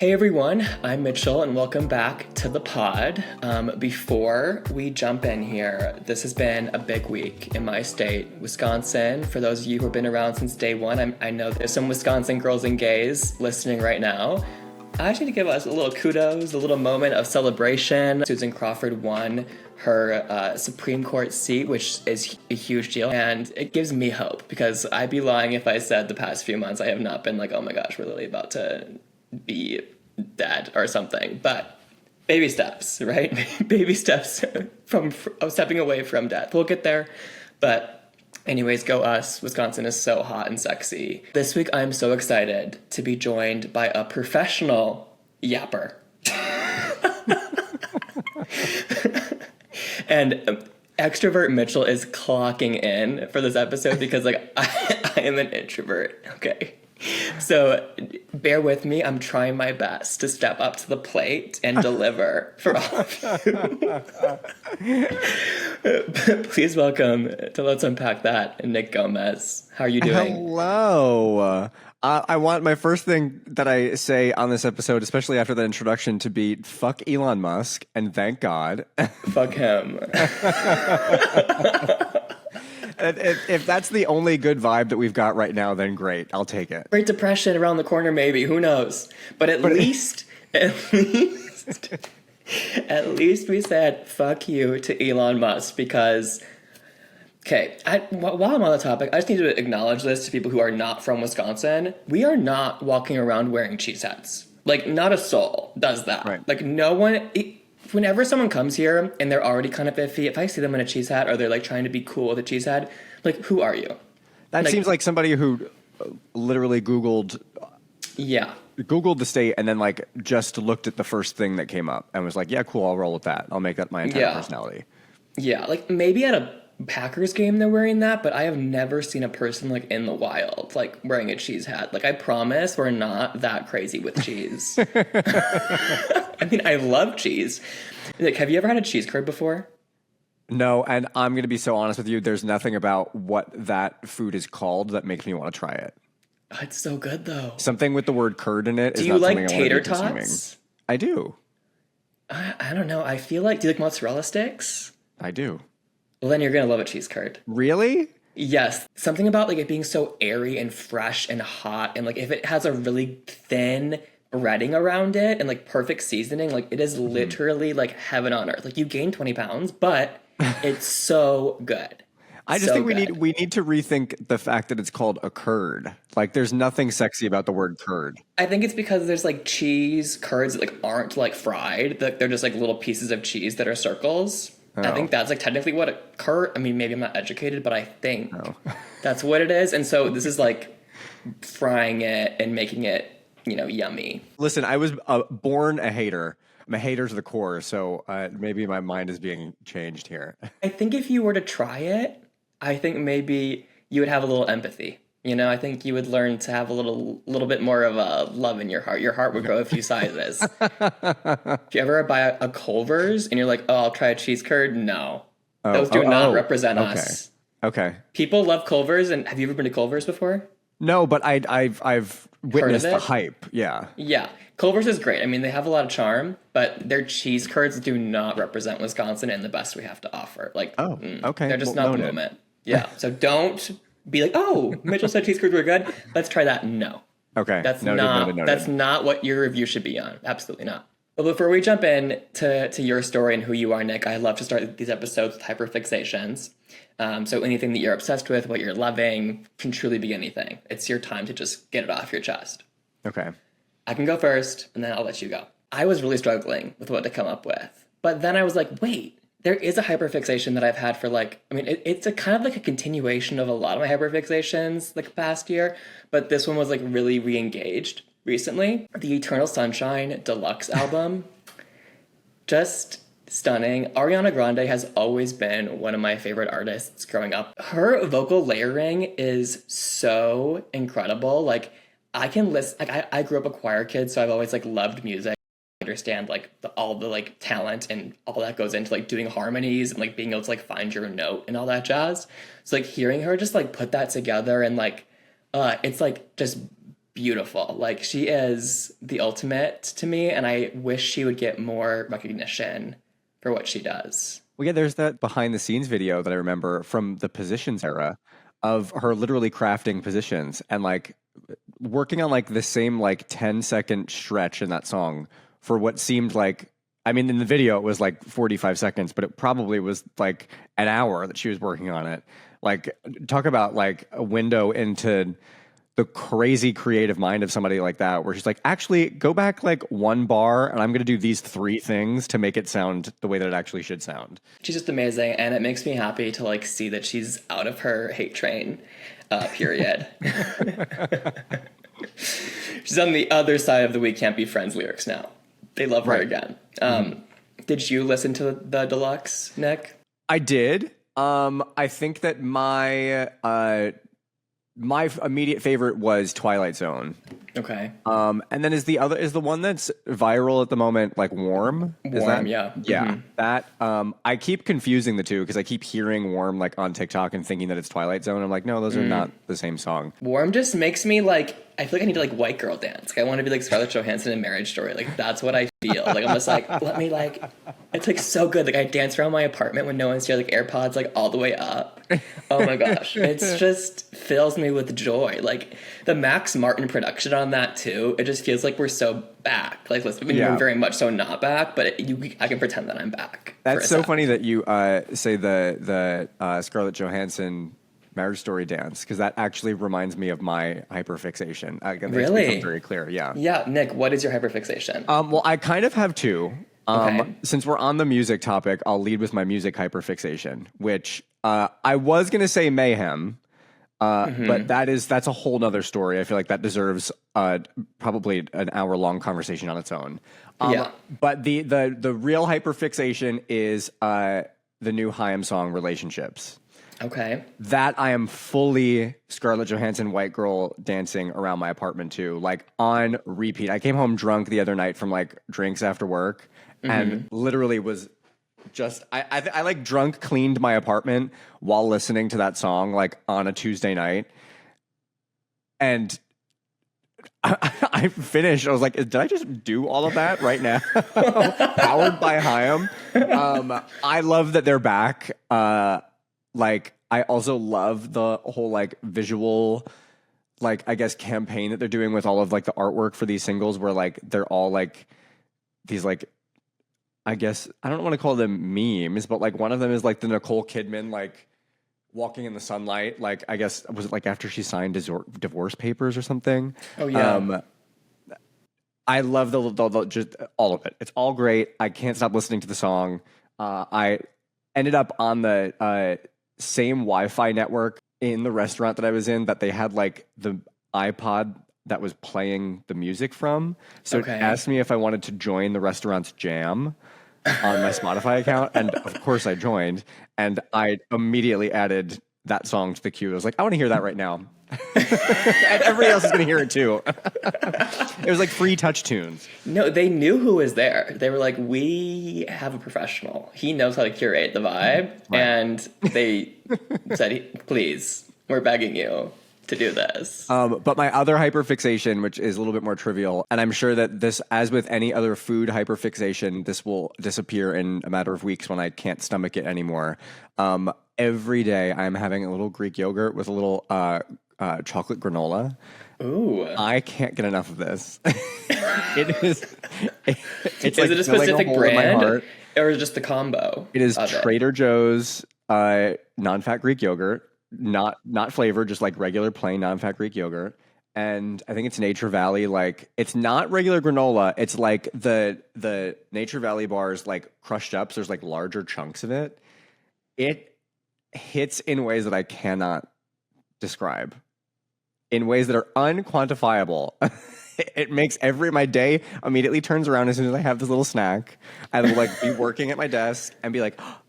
Hey everyone, I'm Mitchell and welcome back to the pod. Before we jump in here, this has been a big week in my state, Wisconsin. For those of you who have been around since day one, I know there's some Wisconsin girls and gays listening right now. I just need to give us a little kudos, a little moment of celebration. Susan Crawford won her Supreme Court seat, which is a huge deal, and it gives me hope because I'd be lying if I said the past few months I have not been like, oh my gosh, we're literally about to be dead or something. But baby steps, right? Baby steps from stepping away from death. We'll get there. But anyways, go us. Wisconsin is so hot and sexy. This week I'm so excited to be joined by a professional yapper. And extrovert Mitchell is clocking in for this episode because I am an introvert. Okay. So bear with me. I'm trying my best to step up to the plate and deliver for all of you. Please welcome to Let's Unpack That, Nick Gomez. How are you doing? Hello. I want my first thing that I say on this episode, especially after that introduction, to be fuck Elon Musk and thank God. Fuck him. If that's the only good vibe that we've got right now, then great. I'll take it. Great Depression around the corner, maybe. Who knows? But at least we said fuck you to Elon Musk because, okay, while I'm on the topic, I just need to acknowledge this to people who are not from Wisconsin. We are not walking around wearing cheese hats. Like, not a soul does that. Right. Like, no one... Whenever someone comes here and they're already kind of iffy, if I see them in a cheese hat or they're like trying to be cool with a cheese hat, like, who are you? That seems like somebody who literally Googled the state and then like just looked at the first thing that came up and was like, yeah, cool, I'll roll with that. I'll make that my entire personality. Yeah, like maybe at a Packers game they're wearing that, but I have never seen a person like in the wild like wearing a cheese hat. Like, I promise we're not that crazy with cheese. I mean, I love cheese. Like, have you ever had a cheese curd before? No, and I'm going to be so honest with you. There's nothing about what that food is called that makes me want to try it. Oh, it's so good though. Something with the word curd in it is Do you not like something I want to tater be consuming. tots? I do. I don't know. I feel like, do you like mozzarella sticks? I do. Well, then you're going to love a cheese curd. Really? Yes. Something about like it being so airy and fresh and hot, and like if it has a really thin breading around it and like perfect seasoning, like it is literally like heaven on earth. Like, you gain 20 pounds, but it's so good. I just think we need to rethink the fact that it's called a curd. Like, there's nothing sexy about the word curd. I think it's because there's like cheese curds that like aren't like fried. They're just like little pieces of cheese that are circles. I think that's like technically what a curd. I mean, maybe I'm not educated, but I think that's what it is. And so this is like frying it and making it, yummy. Listen, I was born a hater. I'm a hater to the core, so maybe my mind is being changed here. I think if you were to try it, I think maybe you would have a little empathy. I think you would learn to have a little bit more of a love in your heart. Your heart would grow a few sizes. If you ever buy a Culver's and you're like, oh, I'll try a cheese curd, no. Those do not represent us. Okay. People love Culver's, and have you ever been to Culver's before? No, but I've witnessed the hype. Yeah. Yeah. Culver's is great. I mean, they have a lot of charm, but their cheese curds do not represent Wisconsin and the best we have to offer. Like, okay. They're just not the moment. Yeah. So don't be like, oh, Mitchell said cheese curds were good. Let's try that. No. Okay. That's noted. That's not what your review should be on. Absolutely not. But before we jump in to your story and who you are, Nick, I love to start these episodes with hyperfixations. So anything that you're obsessed with, what you're loving, can truly be anything. It's your time to just get it off your chest. Okay. I can go first, and then I'll let you go. I was really struggling with what to come up with. But then I was like, wait, there is a hyperfixation that I've had for it's a kind of like a continuation of a lot of my hyperfixations like past year. But this one was like really re-engaged recently. The Eternal Sunshine Deluxe album. Just stunning. Ariana Grande has always been one of my favorite artists growing up. Her vocal layering is so incredible. Like, I can listen, like, I grew up a choir kid, so I've always like loved music. I understand like all the like talent and all that goes into like doing harmonies and like being able to like find your note and all that jazz. So like hearing her just like put that together and like it's like just beautiful. Like, she is the ultimate to me, and I wish she would get more recognition for what she does. Well, yeah, there's that behind the scenes video that I remember from the Positions era of her literally crafting positions and like working on like the same like 10-second stretch in that song for what seemed like, I mean, in the video it was like 45 seconds, but it probably was like an hour that she was working on it. Like, talk about like a window into the crazy creative mind of somebody like that, where she's like, actually go back like one bar and I'm going to do these three things to make it sound the way that it actually should sound. She's just amazing, and it makes me happy to like see that she's out of her hate train period. She's on the other side of the "We Can't Be Friends" lyrics now. They love her again. Did you listen to the deluxe, Nick? I did. I think that my immediate favorite was Twilight Zone. Okay. And then is the one that's viral at the moment, like Warm? Warm, yeah. Yeah. Mm-hmm. That, I keep confusing the two because I keep hearing Warm like on TikTok and thinking that it's Twilight Zone. I'm like, no, those are not the same song. Warm just makes me like, I feel like I need to like white girl dance. Like, I want to be like Scarlett Johansson in Marriage Story. Like, that's what I feel. Like, I'm just like, let me like, it's like so good. Like, I dance around my apartment when no one's here, like AirPods like all the way up. Oh my gosh. It's just fills me with joy. Like, the Max Martin production on that too, it just feels like we're so back. Like, listen, we're very much so not back, but I can pretend that I'm back. That's so funny that you say the Scarlett Johansson Marriage Story dance, because that actually reminds me of my hyperfixation. Really? It's become very clear, yeah. Yeah, Nick, what is your hyperfixation? Well, I kind of have two. Okay. Since we're on the music topic, I'll lead with my music hyperfixation, which I was going to say Mayhem, but that's a whole nother story. I feel like that deserves probably an hour-long conversation on its own. Yeah. But the real hyperfixation is the new Haim song, Relationships. Okay. That I am fully Scarlett Johansson white girl dancing around my apartment too, like on repeat. I came home drunk the other night from like drinks after work and literally was just, I like drunk cleaned my apartment while listening to that song like on a Tuesday night. And I finished. I was like, did I just do all of that right now? Powered by Haim. I love that they're back. Like, I also love the whole like visual, like, I guess campaign that they're doing with all of like the artwork for these singles, where like they're all like these like, I guess I don't want to call them memes, but like one of them is like the Nicole Kidman like walking in the sunlight, like, I guess was it like after she signed divorce papers or something? Oh yeah. I love the just all of it. It's all great. I can't stop listening to the song. I ended up on the same Wi-Fi network in the restaurant that I was in, that they had like the iPod that was playing the music from. So it asked me if I wanted to join the restaurant's jam on my Spotify account. And of course I joined, and I immediately added that song to the queue. I was like, I want to hear that right now. And everybody else is going to hear it too. It was like free touch tunes. No, they knew who was there. They were like, we have a professional. He knows how to curate the vibe. Right. And they said, please, we're begging you to do this. But my other hyperfixation, which is a little bit more trivial, and I'm sure that this, as with any other food hyperfixation, this will disappear in a matter of weeks when I can't stomach it anymore. Every day I'm having a little Greek yogurt with a little chocolate granola. Ooh. I can't get enough of this. It's is like it a specific brand or just the combo? It is Trader Joe's non-fat Greek yogurt, not flavored, just like regular plain non-fat Greek yogurt. And I think it's Nature Valley. Like, it's not regular granola. It's like the Nature Valley bars, like crushed up. So there's like larger chunks of it. It hits in ways that I cannot describe, in ways that are unquantifiable. It makes my day immediately turns around as soon as I have this little snack. I will like be working at my desk and be like, oh,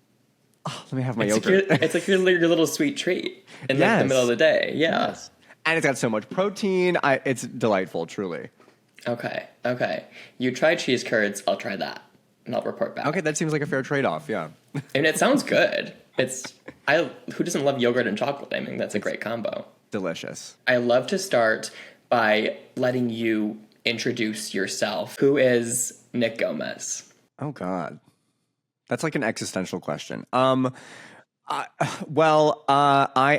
let me have my yogurt. It's like your little sweet treat in like the middle of the day. Yeah. Yes. And it's got so much protein. It's delightful, truly. Okay. You try cheese curds, I'll try that. And I'll report back. Okay, that seems like a fair trade-off, yeah. And it sounds good. Who doesn't love yogurt and chocolate? I mean, that's a great combo. Delicious. I love to start by letting you introduce yourself. Who is Nick Gomez? Oh God, that's like an existential question. I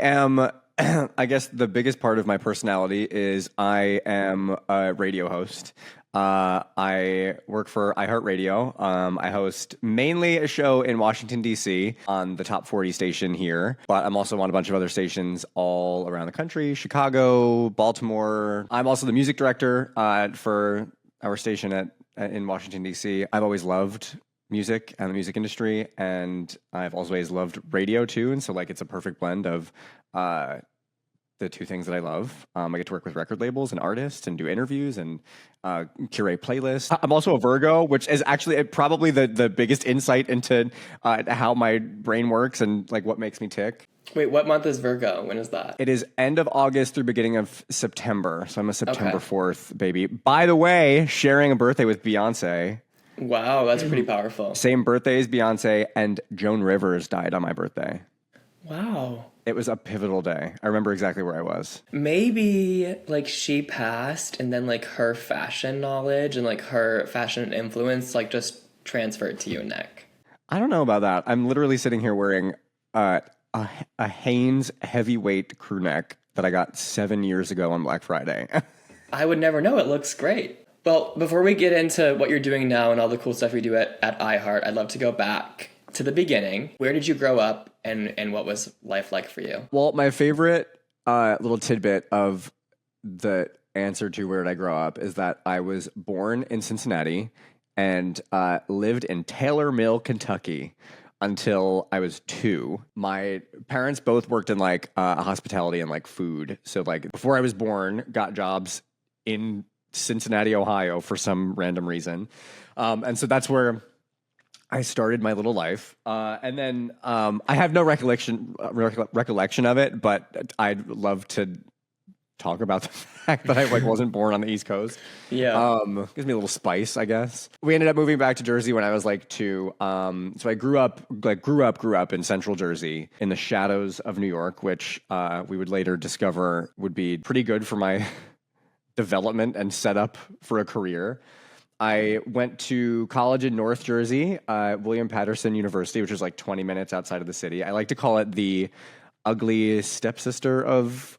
am. I guess the biggest part of my personality is I am a radio host. I work for iHeartRadio. I host mainly a show in Washington, D.C. on the top 40 station here, but I'm also on a bunch of other stations all around the country, Chicago, Baltimore. I'm also the music director for our station in Washington, D.C. I've always loved music and the music industry, and I've always loved radio too. And so like it's a perfect blend of the two things that I love. I get to work with record labels and artists and do interviews and curate playlists. I'm also a Virgo, which is actually probably the biggest insight into how my brain works and like what makes me tick. Wait, what month is Virgo? When is that? It is end of August through beginning of September. So I'm a September 4th baby. By the way, sharing a birthday with Beyonce. Wow, that's pretty powerful. Same birthday as Beyonce, and Joan Rivers died on my birthday. Wow. It was a pivotal day. I remember exactly where I was. Maybe like she passed and then like her fashion knowledge and like her fashion influence like just transferred to you, Nick. I don't know about that. I'm literally sitting here wearing a Hanes heavyweight crew neck that I got 7 years ago on Black Friday. I would never know. It looks great. Well, before we get into what you're doing now and all the cool stuff you do at iHeart, I'd love to go back to the beginning. Where did you grow up and what was life like for you? Well, my favorite little tidbit of the answer to where did I grow up is that I was born in Cincinnati and lived in Taylor Mill, Kentucky until I was 2. My parents both worked in like hospitality and like food. So like before I was born, got jobs in Cincinnati, Ohio for some random reason. And so that's where I started my little life. And then I have no recollection of it, but I'd love to talk about the fact that I like wasn't born on the East Coast. Yeah. Gives me a little spice, I guess. We ended up moving back to Jersey when I was like 2. So I grew up in central Jersey in the shadows of New York, which we would later discover would be pretty good for my development and setup for a career. I went to college in North Jersey, William Patterson University, which is like 20 minutes outside of the city. I like to call it the ugly stepsister of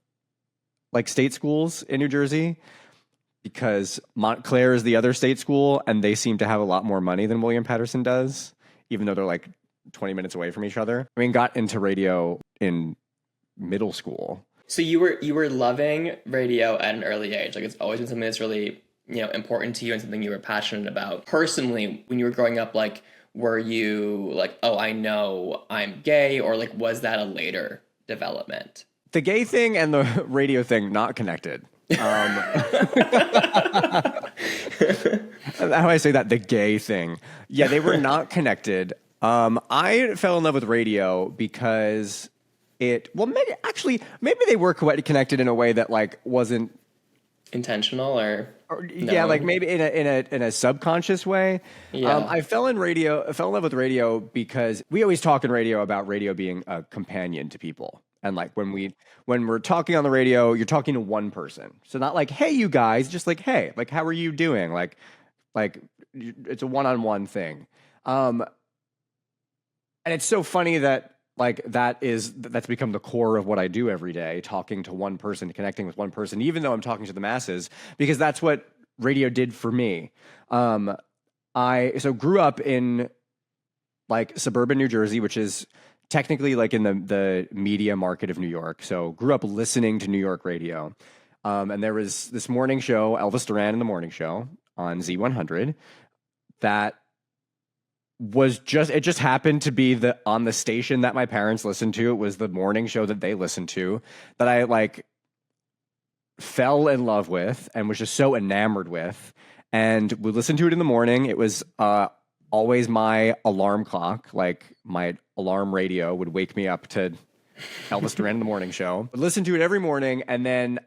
like state schools in New Jersey because Montclair is the other state school and they seem to have a lot more money than William Patterson does, even though they're like 20 minutes away from each other. I mean, got into radio in middle school. So you were loving radio at an early age. Like it's always been something that's really, important to you and something you were passionate about. Personally, when you were growing up, like, were you like, oh, I know I'm gay, or like, was that a later development? The gay thing and the radio thing, not connected. How do I say that? The gay thing. Yeah, they were not connected. I fell in love with radio because maybe they were connected in a way that like wasn't intentional or no? Yeah, like maybe in a subconscious way. Yeah. I fell in love with radio because we always talk in radio about radio being a companion to people. And like when we're talking on the radio, you're talking to one person. So not like, hey, you guys, just like, hey, like, how are you doing? Like it's a one-on-one thing. And it's so funny that like that's become the core of what I do every day, talking to one person, connecting with one person, even though I'm talking to the masses, because that's what radio did for me. I grew up in like suburban New Jersey, which is technically like in the media market of New York. So grew up listening to New York radio. And there was this morning show, Elvis Duran in the Morning Show on Z100 that it just happened to be on the station that my parents listened to. It was the morning show that they listened to that I like fell in love with and was just so enamored with. And we listened to it in the morning. It was always my alarm clock. Like my alarm radio would wake me up to Elvis Duran in the Morning Show. Would listen to it every morning, and then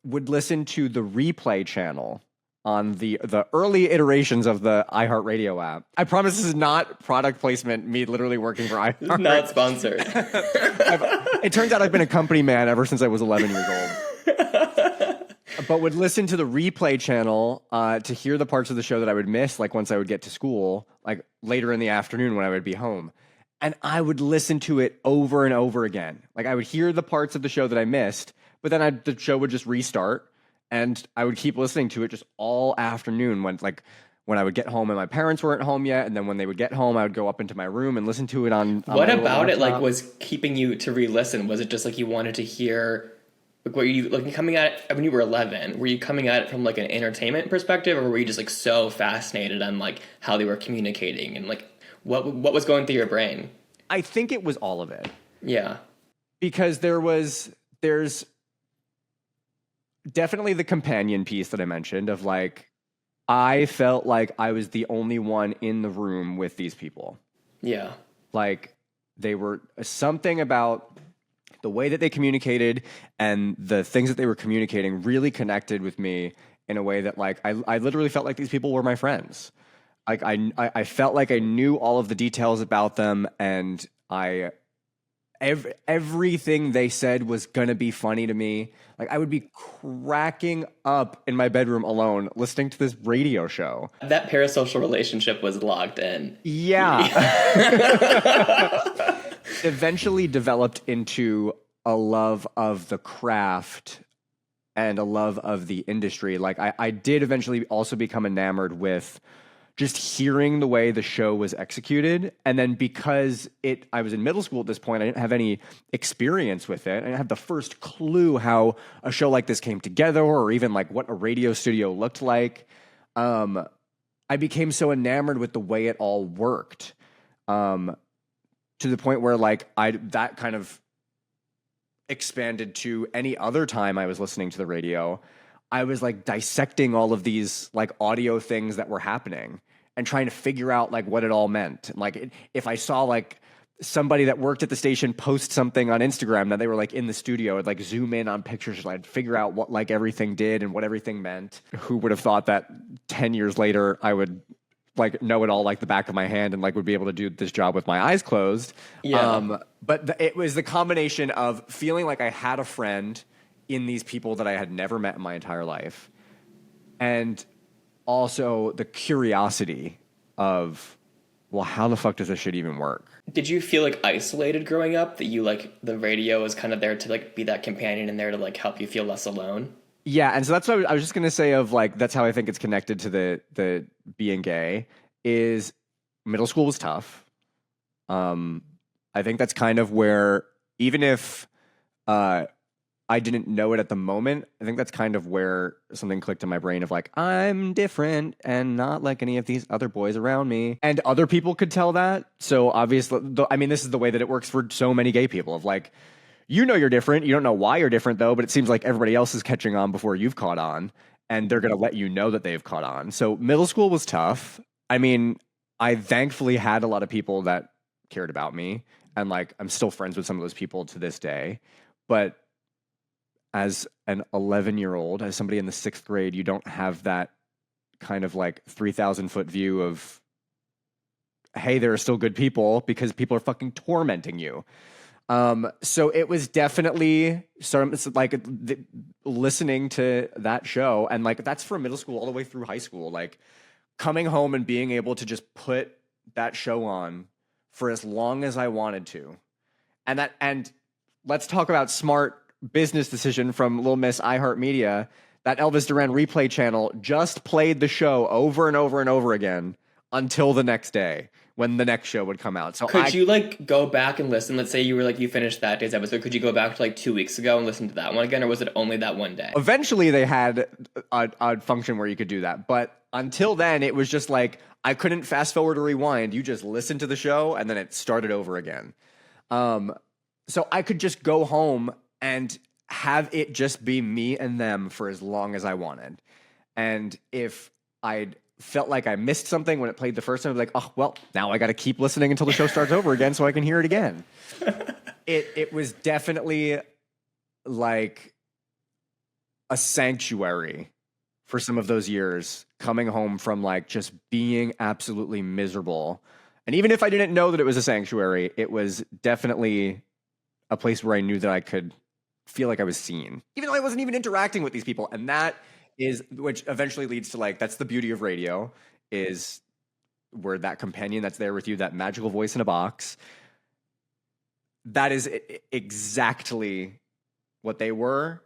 would listen to the replay channel on the early iterations of the iHeartRadio app. I promise this is not product placement, me literally working for iHeart. Not sponsored. It turns out I've been a company man ever since I was 11 years old. but would listen to the replay channel to hear the parts of the show that I would miss, like once I would get to school, like later in the afternoon when I would be home. And I would listen to it over and over again. Like I would hear the parts of the show that I missed, but then the show would just restart, and I would keep listening to it just all afternoon when I would get home and my parents weren't home yet, and then when they would get home, I would go up into my room and listen to it on What my little about it laptop. was keeping you to re-listen? Was it just like you wanted to hear, like, were you like coming at it when you were 11? Were you coming at it from like an entertainment perspective, or were you just like so fascinated on like how they were communicating and like what was going through your brain? I think it was all of it. Yeah. Because there's definitely the companion piece that I mentioned of like, I felt like I was the only one in the room with these people. Yeah. Like they were something about the way that they communicated and the things that they were communicating really connected with me in a way that like, I literally felt like these people were my friends. Like I felt like I knew all of the details about them, and everything they said was gonna be funny to me. Like I would be cracking up in my bedroom alone listening to this radio show. That parasocial relationship was locked in. Yeah. Eventually developed into a love of the craft and a love of the industry. Like I did eventually also become enamored with just hearing the way the show was executed. And then because I was in middle school at this point, I didn't have any experience with it. I didn't have the first clue how a show like this came together, or even like what a radio studio looked like. I became so enamored with the way it all worked, to the point where like that kind of expanded to any other time I was listening to the radio. I was like dissecting all of these like audio things that were happening and trying to figure out like what it all meant. And like if I saw like somebody that worked at the station post something on Instagram that they were like in the studio, I'd like zoom in on pictures and I'd figure out what like everything did and what everything meant. Who would have thought that 10 years later I would like know it all like the back of my hand and like would be able to do this job with my eyes closed. Yeah. But it was the combination of feeling like I had a friend in these people that I had never met in my entire life, and also the curiosity of, well, how the fuck does this shit even work? Did you feel like isolated growing up, that you like the radio was kind of there to like be that companion and there to like help you feel less alone? Yeah, and so that's what I was just gonna say of like, that's how I think it's connected to the being gay is middle school was tough. I think that's kind of where, even if I didn't know it at the moment, I think that's kind of where something clicked in my brain of like, I'm different and not like any of these other boys around me. And other people could tell that. So obviously, I mean, this is the way that it works for so many gay people of like, you know, you're different. You don't know why you're different though, but it seems like everybody else is catching on before you've caught on, and they're going to let you know that they've caught on. So middle school was tough. I mean, I thankfully had a lot of people that cared about me, and like, I'm still friends with some of those people to this day. But as an 11-year-old, as somebody in the 6th grade, you don't have that kind of like 3,000-foot view of, hey, there are still good people, because people are fucking tormenting you. So it was definitely listening to that show, and like that's from middle school all the way through high school, like coming home and being able to just put that show on for as long as I wanted to. And let's talk about smart business decision from Little Miss iHeartMedia. That Elvis Duran replay channel just played the show over and over and over again until the next day when the next show would come out. So could you like go back and listen? Let's say you were like, you finished that day's episode. Could you go back to like 2 weeks ago and listen to that one again? Or was it only that one day? Eventually they had a function where you could do that. But until then, it was just like, I couldn't fast forward or rewind. You just listened to the show and then it started over again. So I could just go home and have it just be me and them for as long as I wanted. And if I'd felt like I missed something when it played the first time, I'd be like, oh, well, now I got to keep listening until the show starts over again so I can hear it again. It was definitely like a sanctuary for some of those years, coming home from like just being absolutely miserable. And even if I didn't know that it was a sanctuary, it was definitely a place where I knew that I could feel like I was seen, even though I wasn't even interacting with these people. And that is, which eventually leads to like, that's the beauty of radio, is where that companion that's there with you, that magical voice in a box, that is exactly what they were.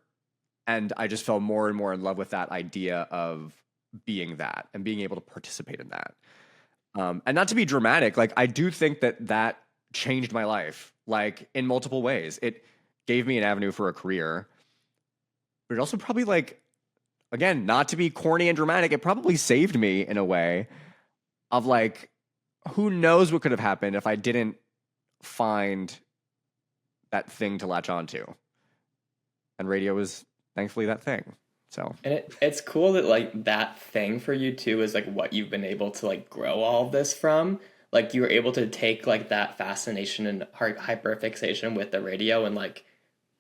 And I just fell more and more in love with that idea of being that and being able to participate in that. And not to be dramatic, like I do think that changed my life, like in multiple ways. It gave me an avenue for a career, but it also probably, like, again, not to be corny and dramatic, it probably saved me in a way of like, who knows what could have happened if I didn't find that thing to latch onto. And radio was thankfully that thing. So, and it's cool that like that thing for you too is like what you've been able to like grow all of this from. Like you were able to take like that fascination and hyperfixation with the radio and like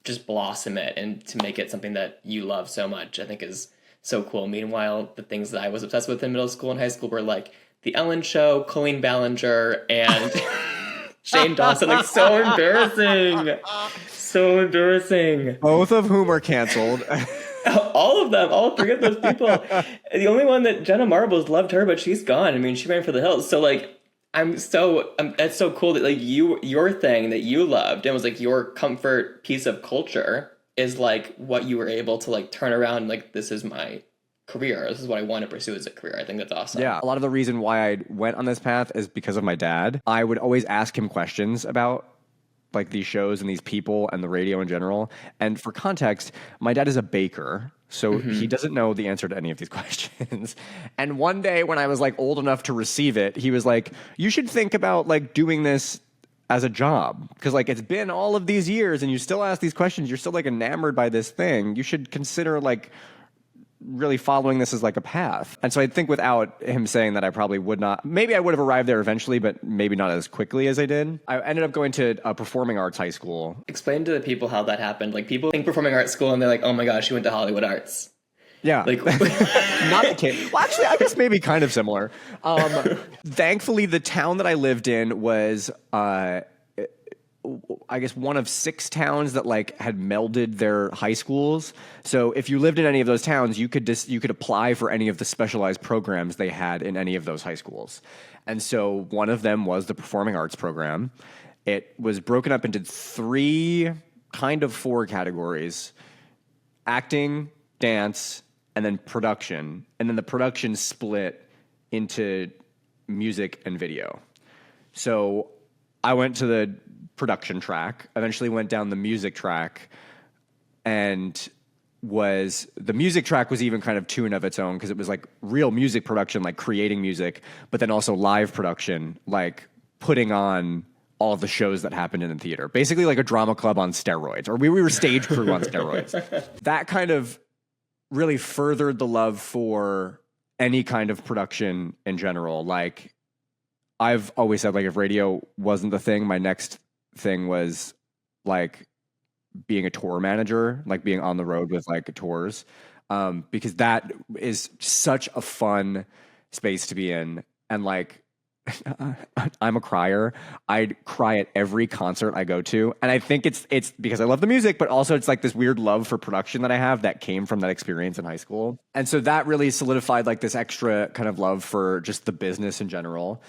just blossom it and to make it something that you love so much, I think is so cool. Meanwhile, the things that I was obsessed with in middle school and high school were like The Ellen Show, Colleen Ballinger, and Shane Dawson. Like so embarrassing. So embarrassing. Both of whom are canceled. All of them, all three of those people. The only one that Jenna Marbles loved her, but she's gone. I mean, she ran for the hills. So like, that's so cool that like your thing that you loved and was like your comfort piece of culture is like what you were able to like turn around. Like, this is my career. This is what I want to pursue as a career. I think that's awesome. Yeah. A lot of the reason why I went on this path is because of my dad. I would always ask him questions about like these shows and these people and the radio in general. And for context, my dad is a baker, so he doesn't know the answer to any of these questions. And one day when I was like old enough to receive it, he was like, you should think about like doing this as a job. Because like it's been all of these years and you still ask these questions. You're still like enamored by this thing. You should consider like really following this as like a path. And so I think without him saying that, I probably would not, maybe I would have arrived there eventually, but maybe not as quickly as I did. I ended up going to a performing arts high school. Explain to the people how that happened. Like people think performing arts school and they're like, oh my gosh, you went to Hollywood Arts. Yeah. Like not the case. Well, actually, I guess maybe kind of similar. Thankfully, the town that I lived in was, I guess one of 6 towns that like had melded their high schools. So if you lived in any of those towns, you could apply for any of the specialized programs they had in any of those high schools. And so one of them was the performing arts program. It was broken up into 3, kind of 4 categories: acting, dance, and then production. And then the production split into music and video. So I went to the production track, eventually went down the music track, and the music track was even kind of two in of its own, because it was like real music production, like creating music, but then also live production, like putting on all of the shows that happened in the theater. Basically like a drama club on steroids, or we were stage crew on steroids. That kind of really furthered the love for any kind of production in general. Like I've always said, like if radio wasn't the thing, my next thing was like being a tour manager, like being on the road with like tours, because that is such a fun space to be in. And like I'm a crier. I cry at every concert I go to, and I think it's because I love the music, but also it's like this weird love for production that I have that came from that experience in high school. And so that really solidified like this extra kind of love for just the business in general.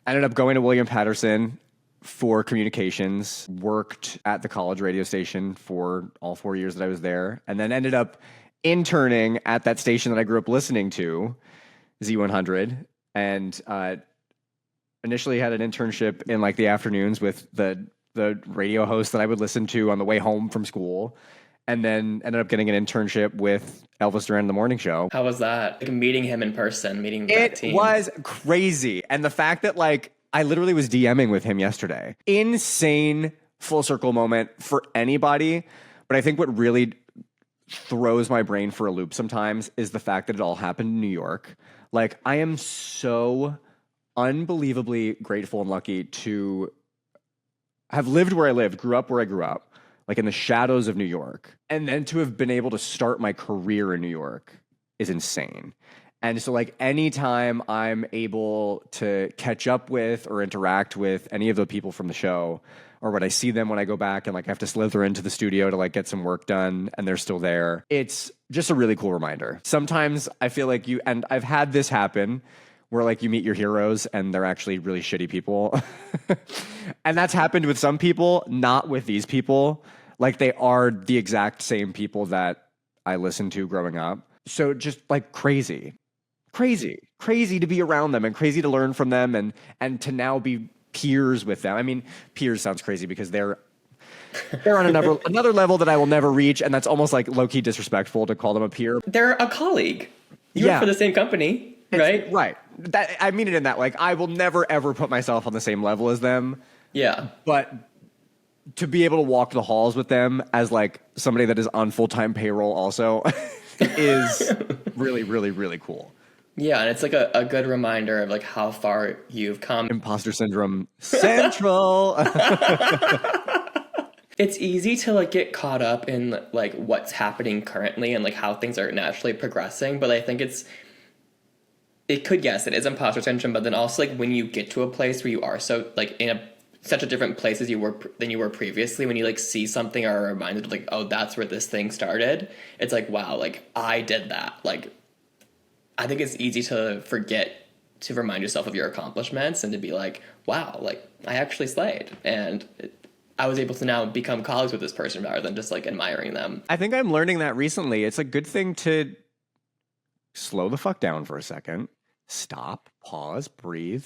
I ended up going to William Patterson for communications, worked at the college radio station for all 4 years that I was there, and then ended up interning at that station that I grew up listening to, Z100, and initially had an internship in like the afternoons with the radio host that I would listen to on the way home from school, and then ended up getting an internship with Elvis Duran in the morning show. How was that? Like meeting him in person, meeting that team. It was crazy. And the fact that like I literally was DMing with him yesterday. Insane full circle moment for anybody. But I think what really throws my brain for a loop sometimes is the fact that it all happened in New York. Like I am so unbelievably grateful and lucky to have lived where I lived, grew up where I grew up, like in the shadows of New York. And then to have been able to start my career in New York is insane. And so like anytime I'm able to catch up with or interact with any of the people from the show, or when I see them when I go back and like I have to slither into the studio to like get some work done and they're still there, it's just a really cool reminder. Sometimes I feel like and I've had this happen where like you meet your heroes and they're actually really shitty people. And that's happened with some people, not with these people. Like they are the exact same people that I listened to growing up. So just like crazy to be around them and crazy to learn from them and to now be peers with them. I mean, peers sounds crazy because they're on another level that I will never reach, and that's almost like low-key disrespectful to call them a peer. They're a colleague. You work for the same company, right? Right. That, I mean it in that, like, I will never ever put myself on the same level as them. Yeah. But to be able to walk the halls with them as like somebody that is on full-time payroll also is really, really, really cool. Yeah, and it's like a good reminder of like how far you've come. Imposter syndrome central. It's easy to like get caught up in like what's happening currently and like how things are naturally progressing, but I think it is imposter syndrome, but then also like when you get to a place where you are so like in such a different place as you were than you were previously, when you like see something or are reminded of like, oh, that's where this thing started, it's like, wow, like I did that. Like I think it's easy to forget to remind yourself of your accomplishments and to be like, wow, like I actually slayed. And I was able to now become colleagues with this person rather than just like admiring them. I think I'm learning that recently. It's a good thing to slow the fuck down for a second. Stop, pause, breathe,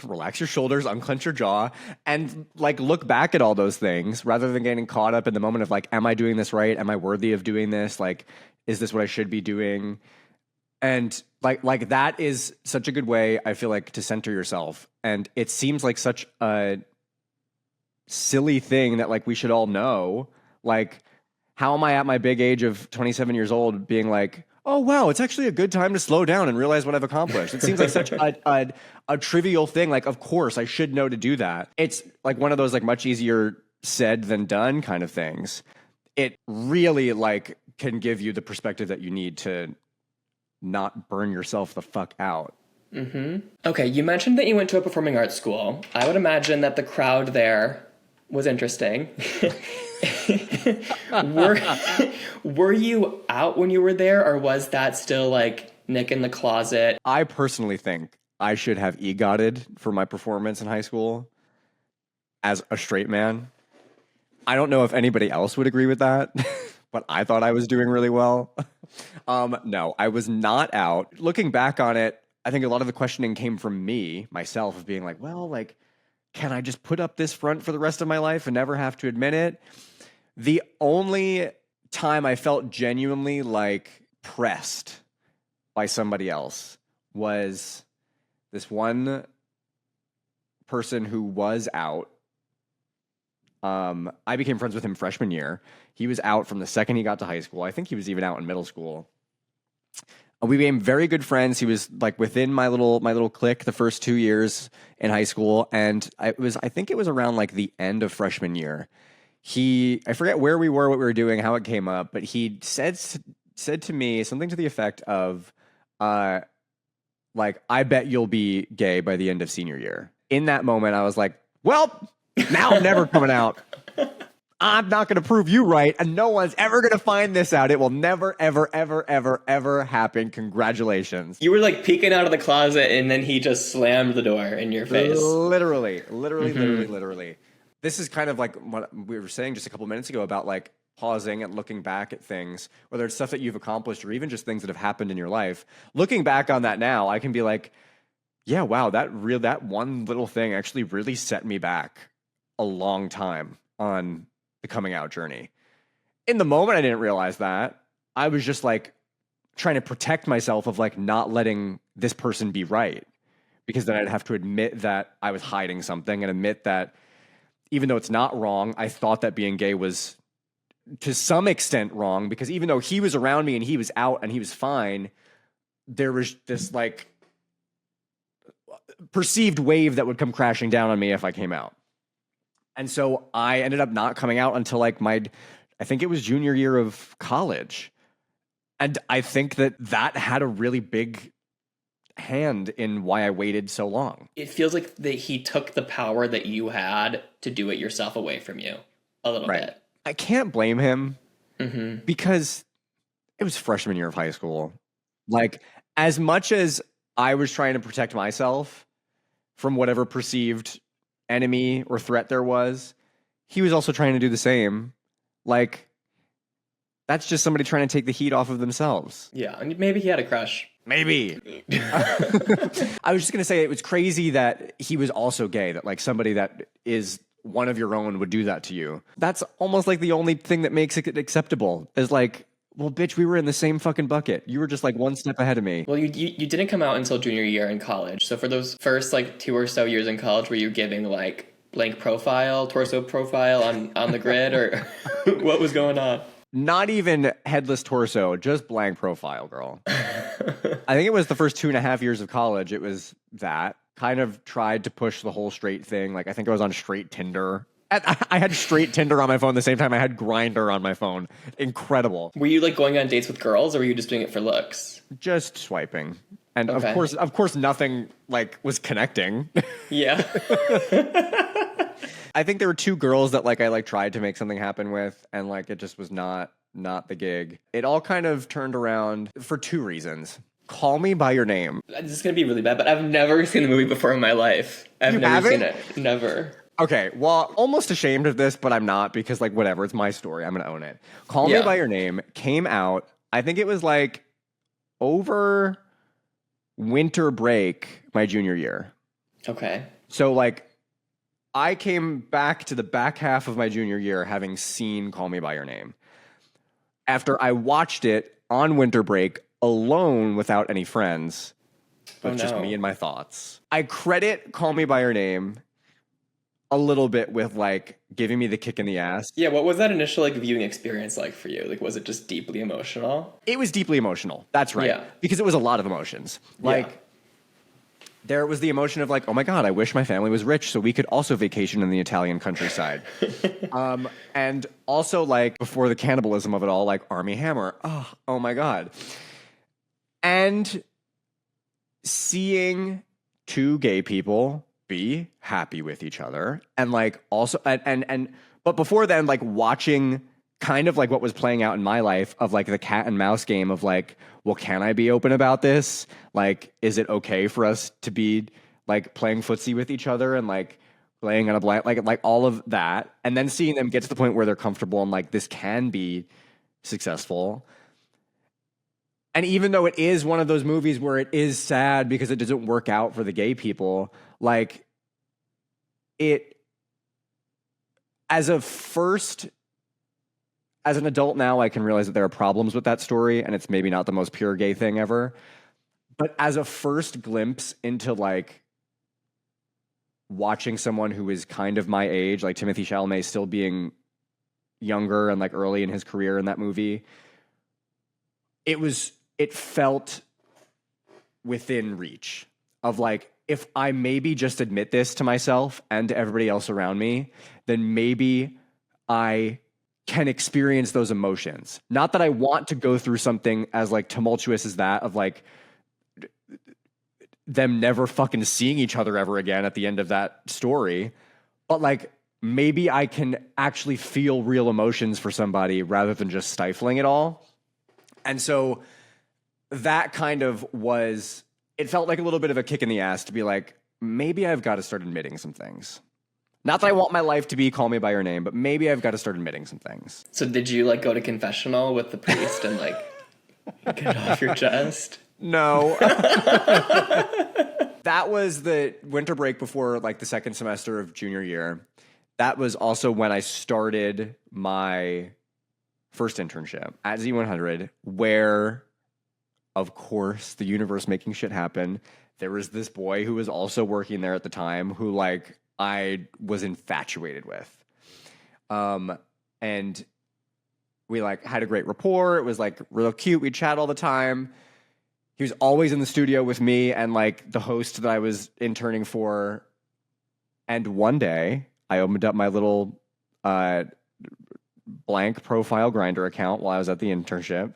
relax your shoulders, unclench your jaw, and like look back at all those things rather than getting caught up in the moment of like, am I doing this right? Am I worthy of doing this? Like, is this what I should be doing? And like that is such a good way, I feel like, to center yourself. And it seems like such a silly thing that like we should all know. Like, how am I at my big age of 27 years old being like, oh, wow, it's actually a good time to slow down and realize what I've accomplished. It seems like such a trivial thing. Like, of course, I should know to do that. It's like one of those like much easier said than done kind of things. It really like can give you the perspective that you need to not burn yourself the fuck out. Mm-hmm. Okay, you mentioned that you went to a performing arts school. I would imagine that the crowd there was interesting. Were you out when you were there, or was that still like Nick in the closet? I personally think I should have EGOTed for my performance in high school as a straight man. I don't know if anybody else would agree with that, but I thought I was doing really well. No, I was not out. Looking back on it, I think a lot of the questioning came from myself, of being like, well, like, can I just put up this front for the rest of my life and never have to admit it? The only time I felt genuinely like pressed by somebody else was this one person who was out. I became friends with him freshman year. He was out from the second he got to high school. I think he was even out in middle school. We became very good friends. He was like within my little clique the first 2 years in high school, and I think it was around like the end of freshman year. I forget where we were, what we were doing, how it came up, but he said to me something to the effect of, like, I bet you'll be gay by the end of senior year. In that moment, I was like, well, now I'm never coming out. I'm not going to prove you right, and no one's ever going to find this out. It will never, ever, ever, ever, ever happen. Congratulations. You were like peeking out of the closet, and then he just slammed the door in your face. Literally. This is kind of like what we were saying just a couple minutes ago about like pausing and looking back at things, whether it's stuff that you've accomplished or even just things that have happened in your life. Looking back on that now, I can be like, yeah, wow, that one little thing actually really set me back a long time on the coming out journey. In the moment, I didn't realize that. I was just like trying to protect myself of like not letting this person be right, because then I'd have to admit that I was hiding something and admit that even though it's not wrong, I thought that being gay was to some extent wrong, because even though he was around me and he was out and he was fine, there was this like perceived wave that would come crashing down on me if I came out. And so I ended up not coming out until like I think it was junior year of college. And I think that had a really big hand in why I waited so long. It feels like that he took the power that you had to do it yourself away from you a little Right. bit. I can't blame him Mm-hmm. because it was freshman year of high school. Like, as much as I was trying to protect myself from whatever perceived enemy or threat there was, he was also trying to do the same. Like, that's just somebody trying to take the heat off of themselves. Yeah, and maybe he had a crush. Maybe. I was just going to say it was crazy that he was also gay, that like somebody that is one of your own would do that to you. That's almost like the only thing that makes it acceptable is like, well, bitch, we were in the same fucking bucket. You were just like one step ahead of me. Well, you didn't come out until junior year in college. So for those first like 2 or so years in college, were you giving like blank profile, torso profile on the grid, or what was going on? Not even headless torso, just blank profile, girl. I think it was the first 2.5 years of college. It was that. Kind of tried to push the whole straight thing. Like, I think I was on straight Tinder. I had straight Tinder on my phone the same time I had Grindr on my phone. Incredible. Were you like going on dates with girls, or were you just doing it for looks? Just swiping. And Okay. of course, nothing like was connecting. Yeah. I think there were 2 girls that like I like tried to make something happen with, and like it just was not the gig. It all kind of turned around for 2 reasons. Call Me by Your Name. This is gonna be really bad, but I've never seen the movie before in my life. I've You never seen haven't? it. Never. Okay, well, almost ashamed of this, but I'm not because like whatever, it's my story. I'm gonna own it. Call Yeah. Me by Your Name came out. I think it was like over winter break my junior year. Okay. So like I came back to the back half of my junior year having seen Call Me by Your Name. After I watched it on winter break alone without any friends, with just me and my thoughts. I credit Call Me by Your Name a little bit with like giving me the kick in the ass. Yeah, what was that initial like viewing experience like for you? Like, was it just deeply emotional? It was deeply emotional. That's right. Yeah. Because it was a lot of emotions. Like, Yeah. there was the emotion of like, oh my God, I wish my family was rich so we could also vacation in the Italian countryside. And also like before the cannibalism of it all, like Army Hammer. Oh my God. And seeing 2 gay people be happy with each other and like also but before then like watching kind of like what was playing out in my life of like the cat and mouse game of like, well, can I be open about this? Like, is it okay for us to be like playing footsie with each other and like playing on a blind, like all of that, and then seeing them get to the point where they're comfortable and like this can be successful. And even though it is one of those movies where it is sad because it doesn't work out for the gay people, like it, as an adult now, I can realize that there are problems with that story and it's maybe not the most pure gay thing ever. But as a first glimpse into like watching someone who is kind of my age, like Timothée Chalamet still being younger and like early in his career in that movie, it felt within reach of like, if I maybe just admit this to myself and to everybody else around me, then maybe I can experience those emotions. Not that I want to go through something as like tumultuous as that of like them never fucking seeing each other ever again at the end of that story, but like maybe I can actually feel real emotions for somebody rather than just stifling it all. And so that kind of was, it felt like a little bit of a kick in the ass to be like, maybe I've got to start admitting some things. Not that I want my life to be Call Me by Your Name, but maybe I've got to start admitting some things. So did you like go to confessional with the priest and like get it off your chest? No. That was the winter break before like the second semester of junior year. That was also when I started my first internship at Z100, where, of course, the universe making shit happen. There was this boy who was also working there at the time who like I was infatuated with. And we like had a great rapport. It was like real cute. We'd chat all the time. He was always in the studio with me and like the host that I was interning for. And one day I opened up my little blank profile Grindr account while I was at the internship.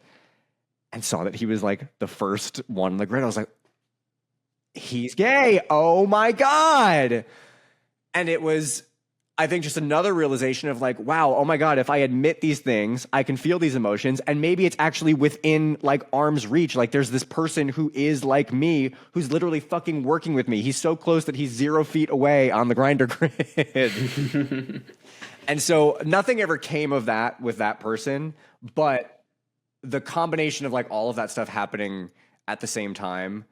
and saw that he was like the first one on the grid. I was like, he's gay. Oh my God. And it was, I think, just another realization of like, wow, oh my God, if I admit these things, I can feel these emotions. And maybe it's actually within like arm's reach. Like there's this person who is like me, who's literally fucking working with me. He's so close that he's 0 feet away on the grinder grid. And so nothing ever came of that with that person. But the combination of like all of that stuff happening at the same time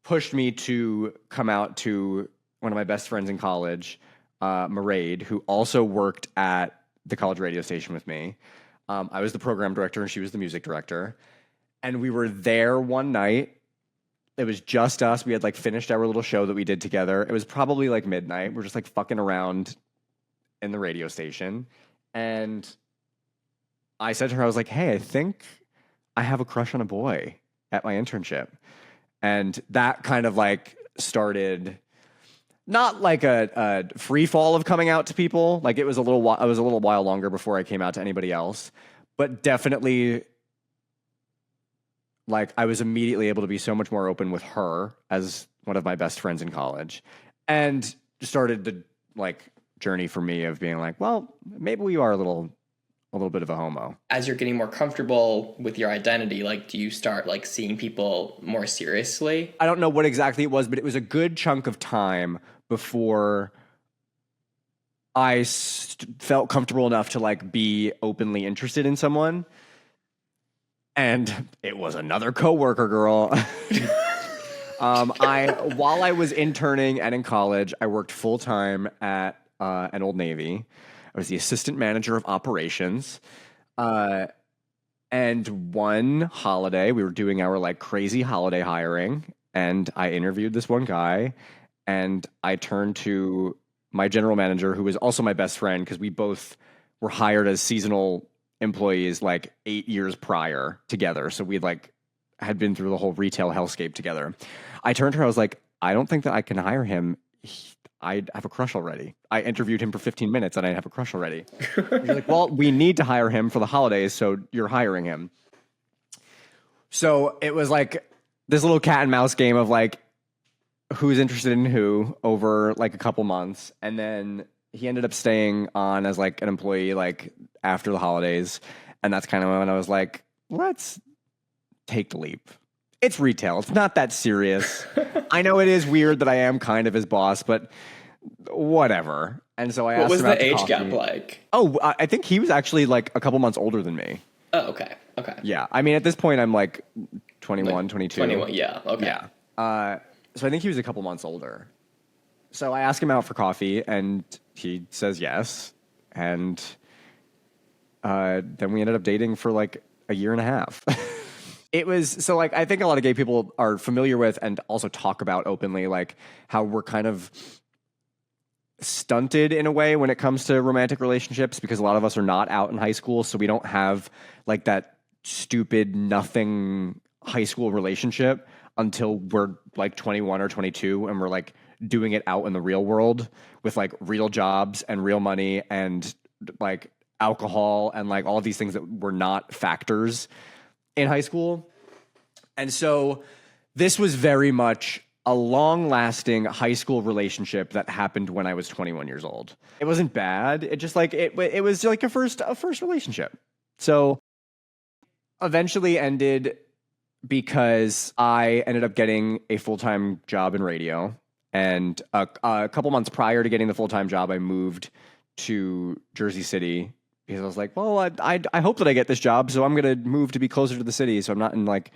pushed me to come out to one of my best friends in college, Mairead, who also worked at the college radio station with me. I was the program director and she was the music director. And we were there one night. It was just us. We had like finished our little show that we did together. It was probably like midnight. We're just like fucking around in the radio station. And I said to her, I was like, hey, I think I have a crush on a boy at my internship. And that kind of like started not like a free fall of coming out to people. Like it was a little while longer before I came out to anybody else, but definitely like I was immediately able to be so much more open with her as one of my best friends in college, and started the like journey for me of being like, well, maybe we are a little bit of a homo. As you're getting more comfortable with your identity, like, do you start like seeing people more seriously? I don't know what exactly it was, but it was a good chunk of time before I felt comfortable enough to like be openly interested in someone. And it was another coworker girl. While I was interning and in college, I worked full time at an Old Navy. I was the assistant manager of operations. And one holiday, we were doing our like crazy holiday hiring, and I interviewed this one guy, and I turned to my general manager, who was also my best friend, because we both were hired as seasonal employees like 8 years prior together. So we like had been through the whole retail hellscape together. I turned to her, I was like, I don't think that I can hire him. I have a crush already. I interviewed him for 15 minutes and I have a crush already. She's like, well, we need to hire him for the holidays, so you're hiring him. So it was like this little cat and mouse game of like, who's interested in who over like a couple months. And then he ended up staying on as like an employee like after the holidays. And that's kind of when I was like, let's take the leap. It's retail. It's not that serious. I know it is weird that I am kind of his boss, but whatever. And so I asked him. What was the age coffee. gap like? Oh, I think he was actually like a couple months older than me. Oh, okay. Okay. Yeah. I mean, at this point, I'm like 21, Like 22. 21, yeah. Okay. Yeah. So I think he was a couple months older. So I asked him out for coffee, and he says yes. And then we ended up dating for like a year and a half. It was so like I think a lot of gay people are familiar with and also talk about openly like how we're kind of stunted in a way when it comes to romantic relationships, because a lot of us are not out in high school, so we don't have like that stupid nothing high school relationship until we're like 21 or 22 and we're like doing it out in the real world with like real jobs and real money and like alcohol and like all these things that were not factors in high school. And so this was very much a long-lasting high school relationship that happened when I was 21 years old. It wasn't bad. It just like it was like a first relationship. So eventually ended because I ended up getting a full-time job in radio. And a couple months prior to getting the full-time job, I moved to Jersey City because I was like, well, I hope that I get this job, so I'm going to move to be closer to the city, so I'm not in like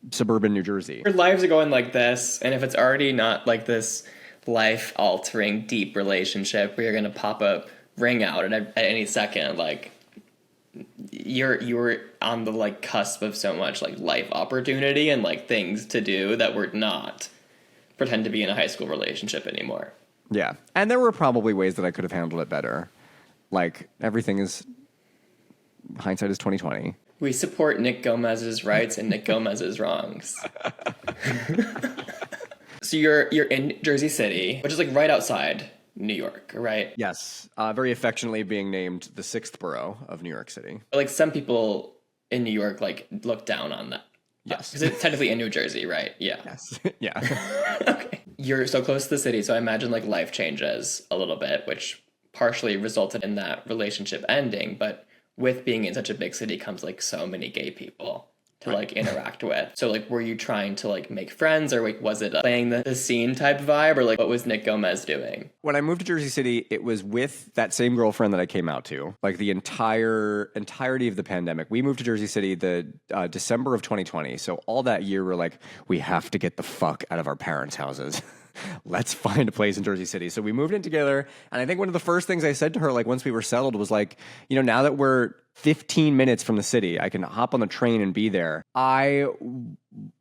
suburban New Jersey. Your lives are going like this, and if it's already not like this life-altering, deep relationship where you're going to pop a ring out at any second, like you're on the like cusp of so much like life opportunity and like things to do that would not pretend to be in a high school relationship anymore. Yeah, and there were probably ways that I could have handled it better. Like everything is hindsight is 2020. We support Nick Gomez's rights and Nick Gomez's wrongs. So you're in Jersey City, which is like right outside New York, right? Yes, very affectionately being named the 6th borough of New York City. Like some people in New York like look down on that? Yes. Because it's technically in New Jersey, right? Yeah. Yes. Yeah. Okay. You're so close to the city, so I imagine like life changes a little bit, which partially resulted in that relationship ending. But with being in such a big city comes like so many gay people to like interact with. So like, were you trying to like make friends, or like was it playing the scene type vibe, or like what was Nick Gomez doing? When I moved to Jersey City, it was with that same girlfriend that I came out to. Like the entirety of the pandemic, we moved to Jersey City the December of 2020. So all that year, we're like, we have to get the fuck out of our parents' houses. Let's find a place in Jersey City. So we moved in together. And I think one of the first things I said to her, like once we were settled, was like, you know, now that we're 15 minutes from the city, I can hop on the train and be there. I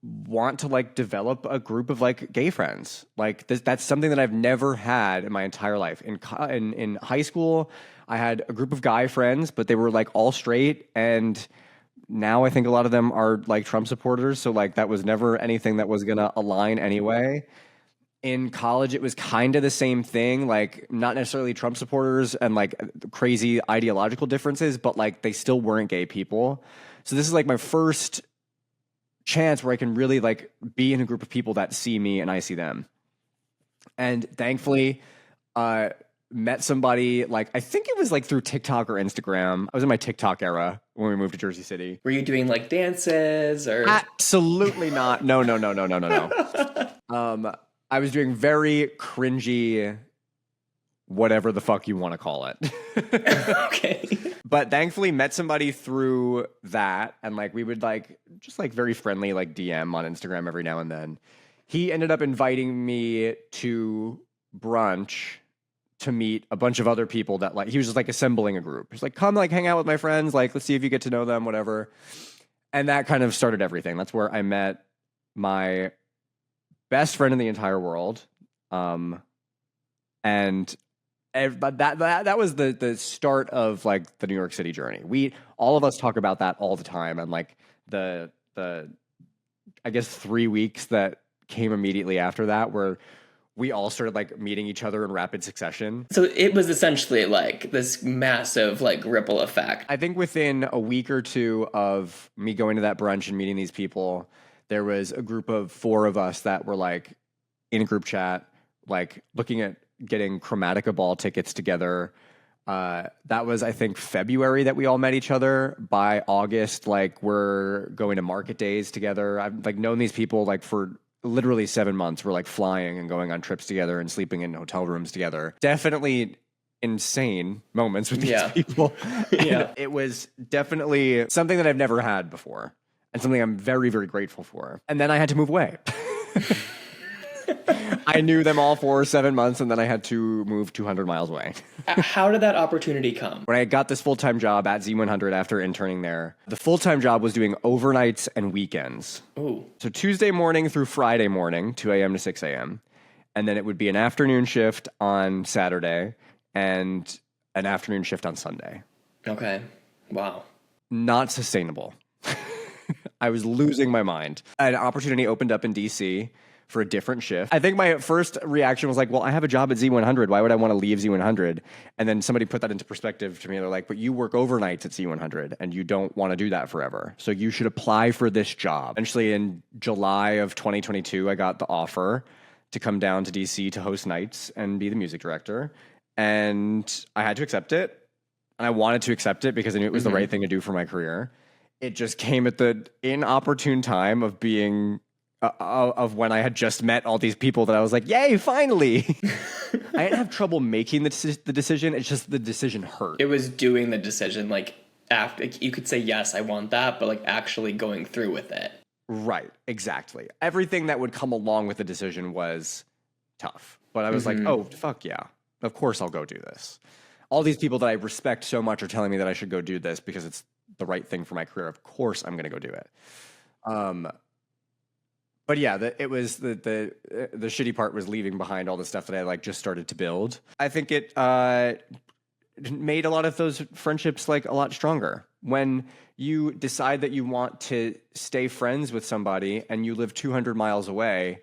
want to like develop a group of like gay friends. Like that's something that I've never had in my entire life. In high school, I had a group of guy friends, but they were like all straight, and now I think a lot of them are like Trump supporters. So like that was never anything that was gonna align anyway. In college, it was kind of the same thing, like not necessarily Trump supporters and like crazy ideological differences, but like they still weren't gay people. So this is like my first chance where I can really like be in a group of people that see me and I see them. And thankfully, met somebody, like I think it was like through TikTok or Instagram. I was in my TikTok era when we moved to Jersey City. Were you doing like dances or? Absolutely not. No. I was doing very cringy, whatever the fuck you want to call it. Okay. But thankfully met somebody through that, and like we would like just like very friendly like DM on Instagram every now and then. He ended up inviting me to brunch to meet a bunch of other people that like he was just like assembling a group. He's like, come like hang out with my friends, like let's see if you get to know them, whatever. And that kind of started everything. That's where I met my best friend in the entire world, and that was the start of like the New York City journey. All of us talk about that all the time, and like the I guess 3 weeks that came immediately after that, where we all started like meeting each other in rapid succession. So it was essentially like this massive like ripple effect. I think within a week or two of me going to that brunch and meeting these people, there was a group of 4 of us that were like in a group chat, like looking at getting Chromatica ball tickets together. That was, I think, February that we all met each other. By August, like we're going to market days together. I've like known these people like for literally 7 months. We're like flying and going on trips together and sleeping in hotel rooms together. Definitely insane moments with these people. Yeah. It was definitely something that I've never had before, and something I'm very, very grateful for. And then I had to move away. I knew them all for 7 months, and then I had to move 200 miles away. How did that opportunity come? When I got this full-time job at Z100 after interning there, the full-time job was doing overnights and weekends. Ooh. So Tuesday morning through Friday morning, 2 a.m. to 6 a.m. And then it would be an afternoon shift on Saturday and an afternoon shift on Sunday. Okay. Wow. Not sustainable. I was losing my mind. An opportunity opened up in DC for a different shift. I think my first reaction was like, well, I have a job at Z100. Why would I want to leave Z100? And then somebody put that into perspective to me. They're like, but you work overnights at Z100 and you don't want to do that forever. So you should apply for this job. Eventually in July of 2022, I got the offer to come down to DC to host nights and be the music director. And I had to accept it. And I wanted to accept it because I knew it was the right thing to do for my career. It just came at the inopportune time of being of when I had just met all these people that I was like, yay, finally. I didn't have trouble making the decision. It's just the decision hurt. It was doing the decision, like, after you could say, yes, I want that, but like actually going through with it. Right, exactly. Everything that would come along with the decision was tough. But I was like, oh, fuck yeah. Of course I'll go do this. All these people that I respect so much are telling me that I should go do this because it's the right thing for my career. Of course I'm going to go do it. But yeah, it was the shitty part was leaving behind all the stuff that I like just started to build. I think it made a lot of those friendships like a lot stronger. When you decide that you want to stay friends with somebody and you live 200 miles away,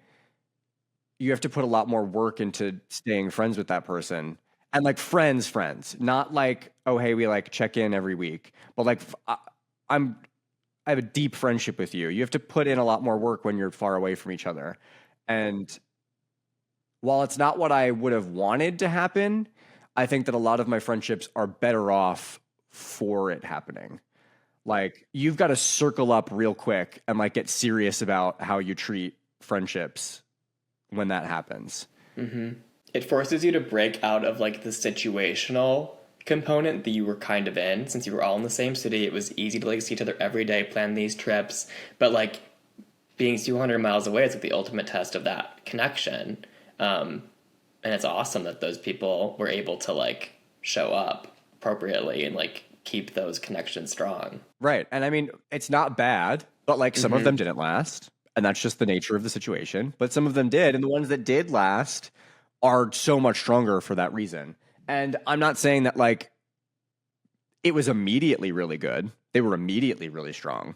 you have to put a lot more work into staying friends with that person. And like friends, not like, oh, hey, we like check in every week, but like I'm I have a deep friendship with you. You have to put in a lot more work when you're far away from each other. And while it's not what I would have wanted to happen, I think that a lot of my friendships are better off for it happening. Like, you've got to circle up real quick and like get serious about how you treat friendships when that happens. It forces you to break out of like the situational component that you were kind of in. Since you were all in the same city, it was easy to like see each other every day, plan these trips. But like being 200 miles away is like the ultimate test of that connection. And it's awesome that those people were able to like show up appropriately and like keep those connections strong. Right. And I mean, it's not bad, but like some of them didn't last. And that's just the nature of the situation. But some of them did. And the ones that did last are so much stronger for that reason. And I'm not saying that like it was immediately really good. They were immediately really strong.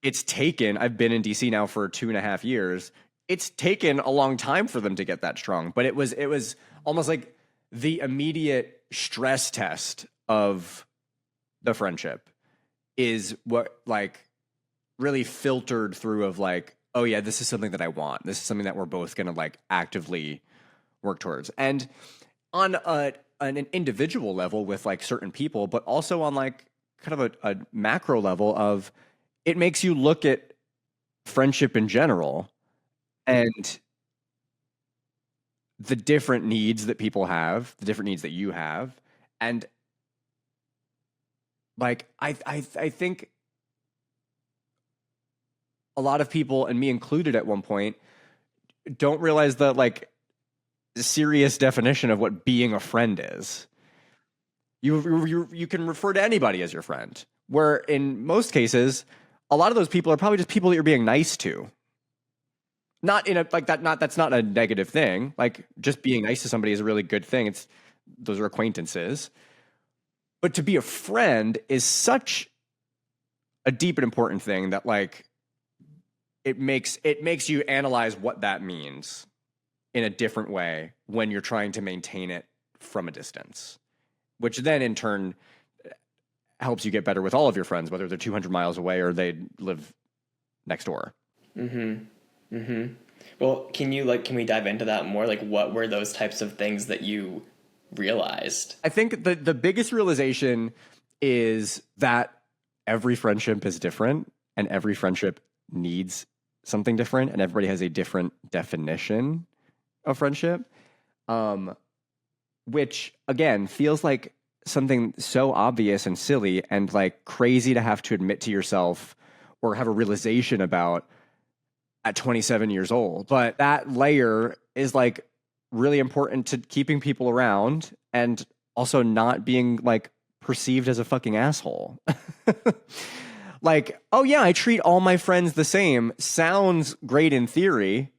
I've been in DC now for 2.5 years. It's taken a long time for them to get that strong, but it was almost like the immediate stress test of the friendship is what like really filtered through of like, oh yeah, this is something that I want. This is something that we're both going to like actively work towards. And on an individual level with like certain people, but also on like kind of a macro level of it makes you look at friendship in general and the different needs that people have, the different needs that you have. And like, I think a lot of people, and me included at one point, don't realize the like serious definition of what being a friend is. You can refer to anybody as your friend, where in most cases, a lot of those people are probably just people that you're being nice to. Not in a like that. That's not a negative thing. Like just being nice to somebody is a really good thing. Those are acquaintances. But to be a friend is such a deep and important thing that like it makes you analyze what that means in a different way when you're trying to maintain it from a distance, which then in turn helps you get better with all of your friends, whether they're 200 miles away or they live next door. Well, can we dive into that more? Like, what were those types of things that you realized? I think the biggest realization is that every friendship is different and every friendship needs something different and everybody has a different definition of friendship, which again feels like something so obvious and silly and like crazy to have to admit to yourself or have a realization about at 27 years old. But that layer is like really important to keeping people around and also not being like perceived as a fucking asshole. Like, oh yeah, I treat all my friends the same. Sounds great in theory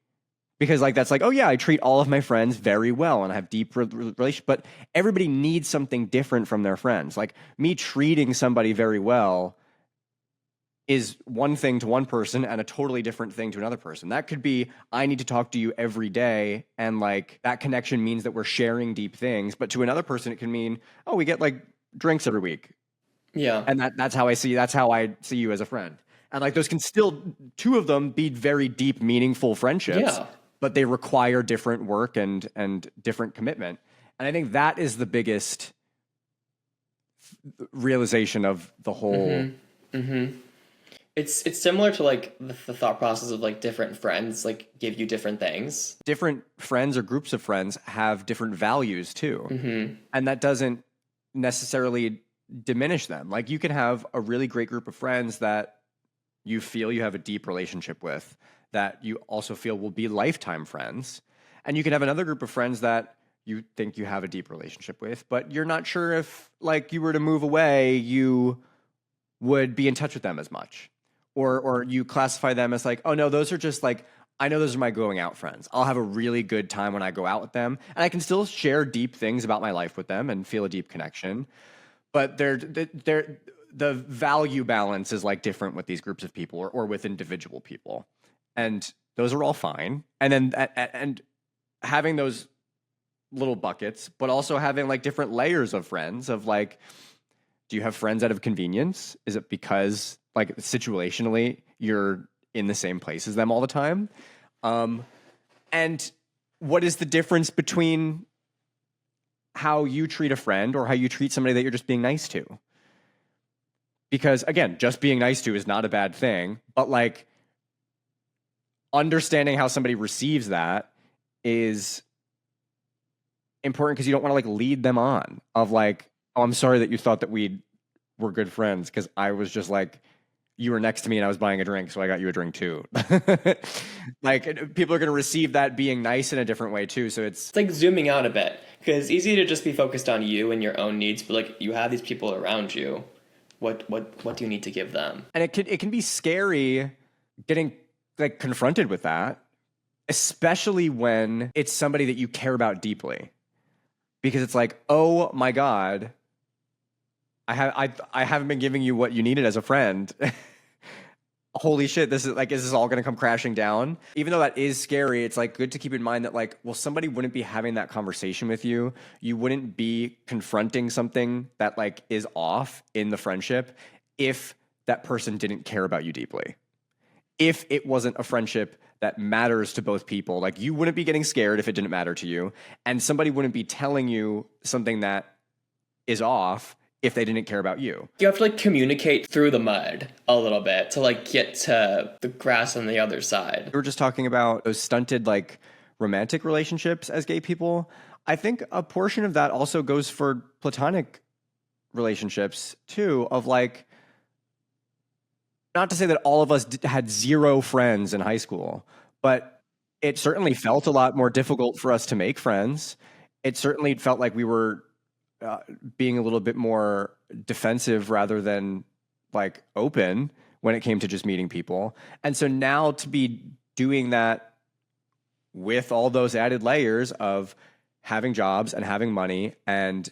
because like that's like, oh yeah, I treat all of my friends very well and I have deep relations, but everybody needs something different from their friends. Like me treating somebody very well is one thing to one person and a totally different thing to another person. That could be, I need to talk to you every day. And like that connection means that we're sharing deep things. But to another person, it can mean, oh, we get like drinks every week. Yeah. And that's how I see you as a friend. And like those can still, two of them be very deep, meaningful friendships, but they require different work and different commitment. And I think that is the biggest realization of the whole. It's similar to like the thought process of like different friends like give you different things. Different friends or groups of friends have different values too. And that doesn't necessarily diminish them. Like you can have a really great group of friends that you feel you have a deep relationship with, that you also feel will be lifetime friends. And you can have another group of friends that you think you have a deep relationship with, but you're not sure if like you were to move away, you would be in touch with them as much. Or you classify them as like, oh no, those are just like, I know those are my going out friends. I'll have a really good time when I go out with them. And I can still share deep things about my life with them and feel a deep connection. But the value balance is like different with these groups of people or with individual people. And those are all fine. And then and having those little buckets, but also having like different layers of friends of like Do you have friends out of convenience? Is it because, like, situationally, you're in the same place as them all the time? And what is the difference between how you treat a friend or how you treat somebody that you're just being nice to? Because, again, just being nice to is not a bad thing, but, like, understanding how somebody receives that is important, because you don't want to, like, lead them on of, like, oh, I'm sorry that you thought that we were good friends because I was just like, you were next to me and I was buying a drink, so I got you a drink too. Like, people are going to receive that being nice in a different way too. So It's like zooming out a bit, because it's easy to just be focused on you and your own needs, but like you have these people around you. What do you need to give them? and it can be scary getting, like, confronted with that, especially when it's somebody that you care about deeply, because it's like, oh my God, I haven't been giving you what you needed as a friend. Holy shit, this is all going to come crashing down. Even though that is scary, it's like good to keep in mind that, like, well, somebody wouldn't be having that conversation with you. You wouldn't be confronting something that, like, is off in the friendship if that person didn't care about you deeply. If it wasn't a friendship that matters to both people, like, you wouldn't be getting scared if it didn't matter to you, and somebody wouldn't be telling you something that is off if they didn't care about you. You have to, like, communicate through the mud a little bit to, like, get to the grass on the other side. We were just talking about those stunted, like, romantic relationships as gay people. I think a portion of that also goes for platonic relationships too, of, like, not to say that all of us had zero friends in high school, but it certainly felt a lot more difficult for us to make friends. It certainly felt like we were being a little bit more defensive rather than, like, open when it came to just meeting people. And so now to be doing that with all those added layers of having jobs and having money and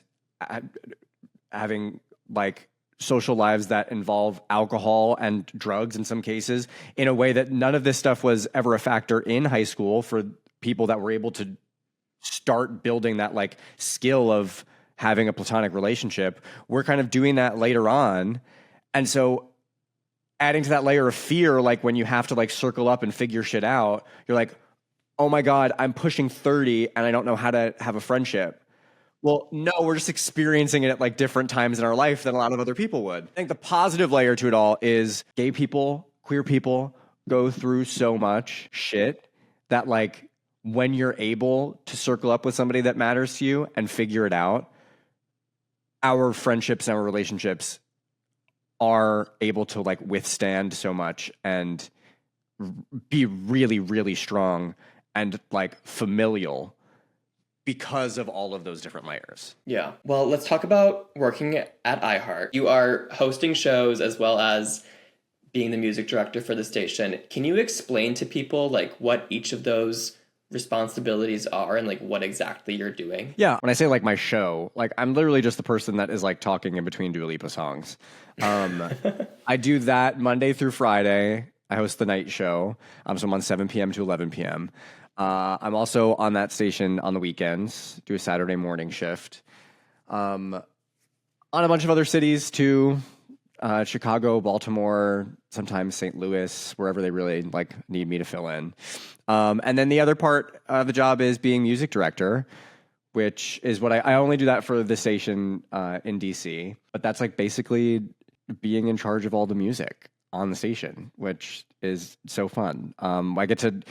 having, like, social lives that involve alcohol and drugs in some cases, in a way that none of this stuff was ever a factor in high school for people that were able to start building that, like, skill of having a platonic relationship. We're kind of doing that later on. And so adding to that layer of fear, like, when you have to, like, circle up and figure shit out, you're like, oh my God, I'm pushing 30 and I don't know how to have a friendship. Well, no, we're just experiencing it at, like, different times in our life than a lot of other people would. I think the positive layer to it all is gay people, queer people go through so much shit that, like, when you're able to circle up with somebody that matters to you and figure it out, our friendships and our relationships are able to, like, withstand so much and be really, really strong and, like, familial because of all of those different layers. Yeah. Well, let's talk about working at iHeart. You are hosting shows as well as being the music director for the station. Can you explain to people, like, what each of those responsibilities are and, like, what exactly you're doing? Yeah. When I say, like, my show, like, I'm literally just the person that is, like, talking in between Dua Lipa songs. I do that Monday through Friday. I host the night show. So I'm on 7 p.m. to 11 p.m. I'm also on that station on the weekends, do a Saturday morning shift. On a bunch of other cities too, Chicago, Baltimore, sometimes St. Louis, wherever they really, like, need me to fill in. And then the other part of the job is being music director, which is what I only do that for the station in DC. But that's, like, basically being in charge of all the music on the station, which is so fun. I get to,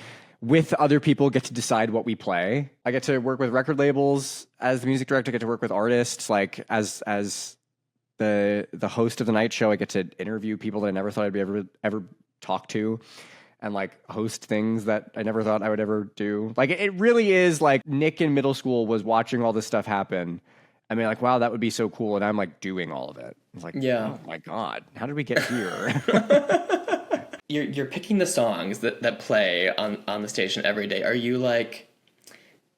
with other people, get to decide what we play. I get to work with record labels as the music director. I get to work with artists, like, as the host of the night show. I get to interview people that I never thought I'd be ever talk to, and, like, host things that I never thought I would ever do. Like, it really is like Nick in middle school was watching all this stuff happen. I mean, like, wow, that would be so cool, and I'm, like, doing all of it. It's like, Yeah. oh my God, how did we get here? You're picking the songs that play on the station every day. Are you like,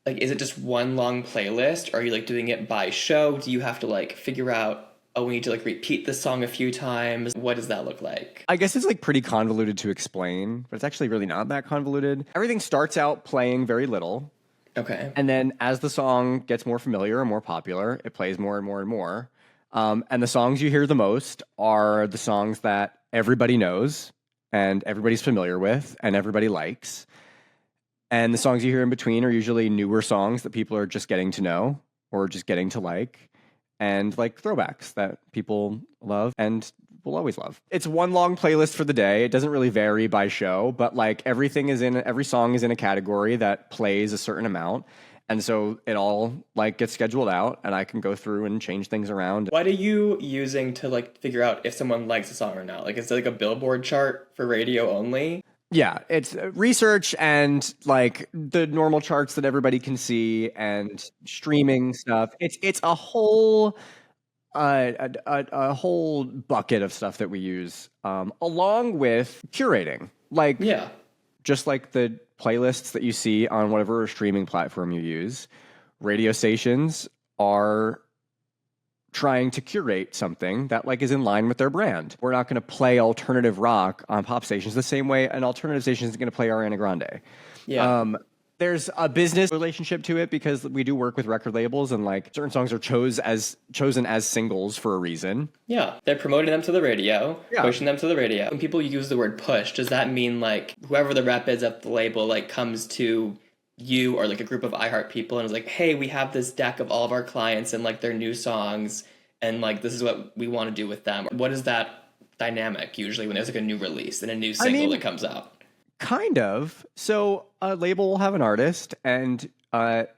is it just one long playlist? Or are you, like, doing it by show? Do you have to, like, figure out, oh, we need to, like, repeat this song a few times? What does that look like? I guess it's, like, pretty convoluted to explain, but it's actually really not that convoluted. Everything starts out playing very little. Okay. And then as the song gets more familiar and more popular, it plays more and more and more. And the songs you hear the most are the songs that everybody knows and everybody's familiar with and everybody likes. And the songs you hear in between are usually newer songs that people are just getting to know or just getting to like, and like throwbacks that people love and will always love. It's one long playlist for the day. It doesn't really vary by show, but like every song is in a category that plays a certain amount. And so it all like gets scheduled out and I can go through and change things around. What are you using to like figure out if someone likes a song or not? Like, is it like a Billboard chart for radio only? Yeah, it's research and like the normal charts that everybody can see and streaming stuff. It's a whole a whole bucket of stuff that we use, along with curating. Like, Yeah. just like the playlists that you see on whatever streaming platform you use, radio stations are trying to curate something that like is in line with their brand. We're not going to play alternative rock on pop stations the same way an alternative station is going to play Ariana Grande. Yeah. There's a business relationship to it because we do work with record labels and like certain songs are chosen as singles for a reason. Yeah. They're promoting them to the radio, Yeah. pushing them to the radio. When people use the word push, does that mean like whoever the rep is at the label like comes to you or like a group of iHeart people and is like, hey, we have this deck of all of our clients and like their new songs and like this is what we want to do with them? What is that dynamic usually when there's like a new release and a new single that comes out? Kind of. So a label will have an artist, and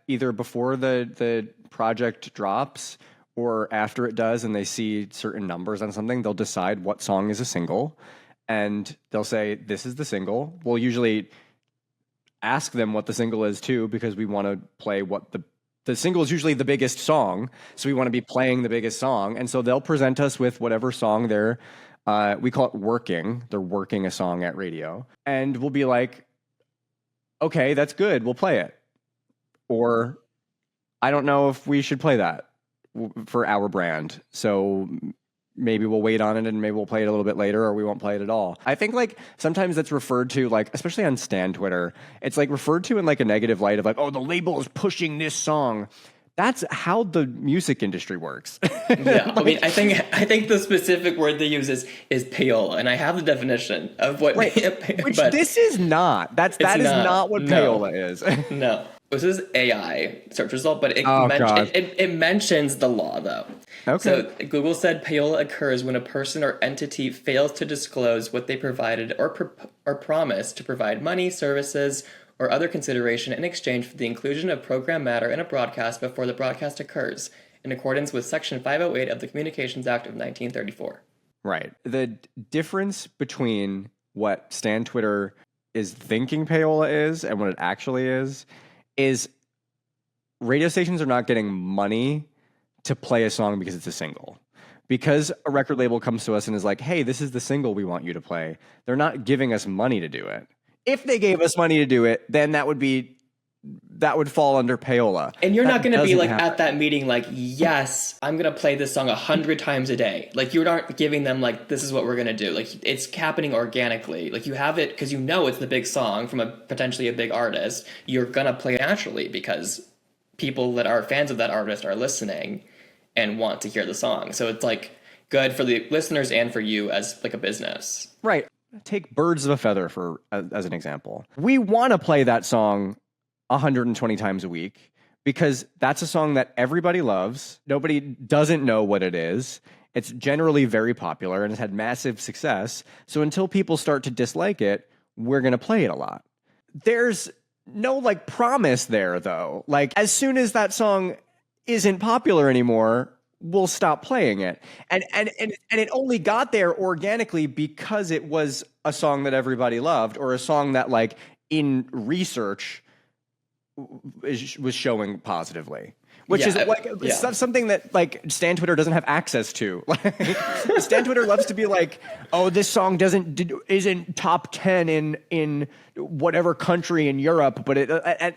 either before the project drops or after it does, and they see certain numbers on something, they'll decide what song is a single, and they'll say, "This is the single." We'll usually ask them what the single is too, because we want to play what the single is usually the biggest song, so we want to be playing the biggest song, and so they'll present us with whatever song they're. We call it working. They're working a song at radio. And we'll be like, okay, that's good. We'll play it. Or I don't know if we should play that for our brand. So maybe we'll wait on it and maybe we'll play it a little bit later or we won't play it at all. I think like sometimes that's referred to like, especially on Stan Twitter, it's like referred to in like a negative light of like, oh, the label is pushing this song. That's how the music industry works. Yeah, I mean, I think the specific word they use is payola, and I have the definition of what. Right. Which this is not. That is not what payola is. No, this is AI search result, but it mentions the law though. Okay. So Google said payola occurs when a person or entity fails to disclose what they provided or promised to provide money, services, or other consideration in exchange for the inclusion of program matter in a broadcast before the broadcast occurs, in accordance with Section 508 of the Communications Act of 1934. Right. The difference between what Stan Twitter is thinking payola is and what it actually is radio stations are not getting money to play a song because it's a single. Because a record label comes to us and is like, hey, this is the single we want you to play, they're not giving us money to do it. If they gave us money to do it, then that would fall under payola. And you're not going to be like at that meeting like, yes, I'm going to play this song 100 times a day. Like you aren't giving them like, this is what we're going to do. Like it's happening organically. Like you have it because you know it's the big song from potentially a big artist. You're going to play it naturally because people that are fans of that artist are listening and want to hear the song. So it's like good for the listeners and for you as like a business. Right. Take Birds of a Feather as an example. We want to play that song 120 times a week because that's a song that everybody loves. Nobody doesn't know what it is. It's generally very popular and it's had massive success. So until people start to dislike it, we're going to play it a lot. There's no like promise there though. Like as soon as that song isn't popular anymore, we'll stop playing it. And it only got there organically because it was a song that everybody loved or a song that like in research was showing positively. Which is like something that like Stan Twitter doesn't have access to. Like Stan Twitter loves to be like, oh, this song isn't top 10 in whatever country in Europe, but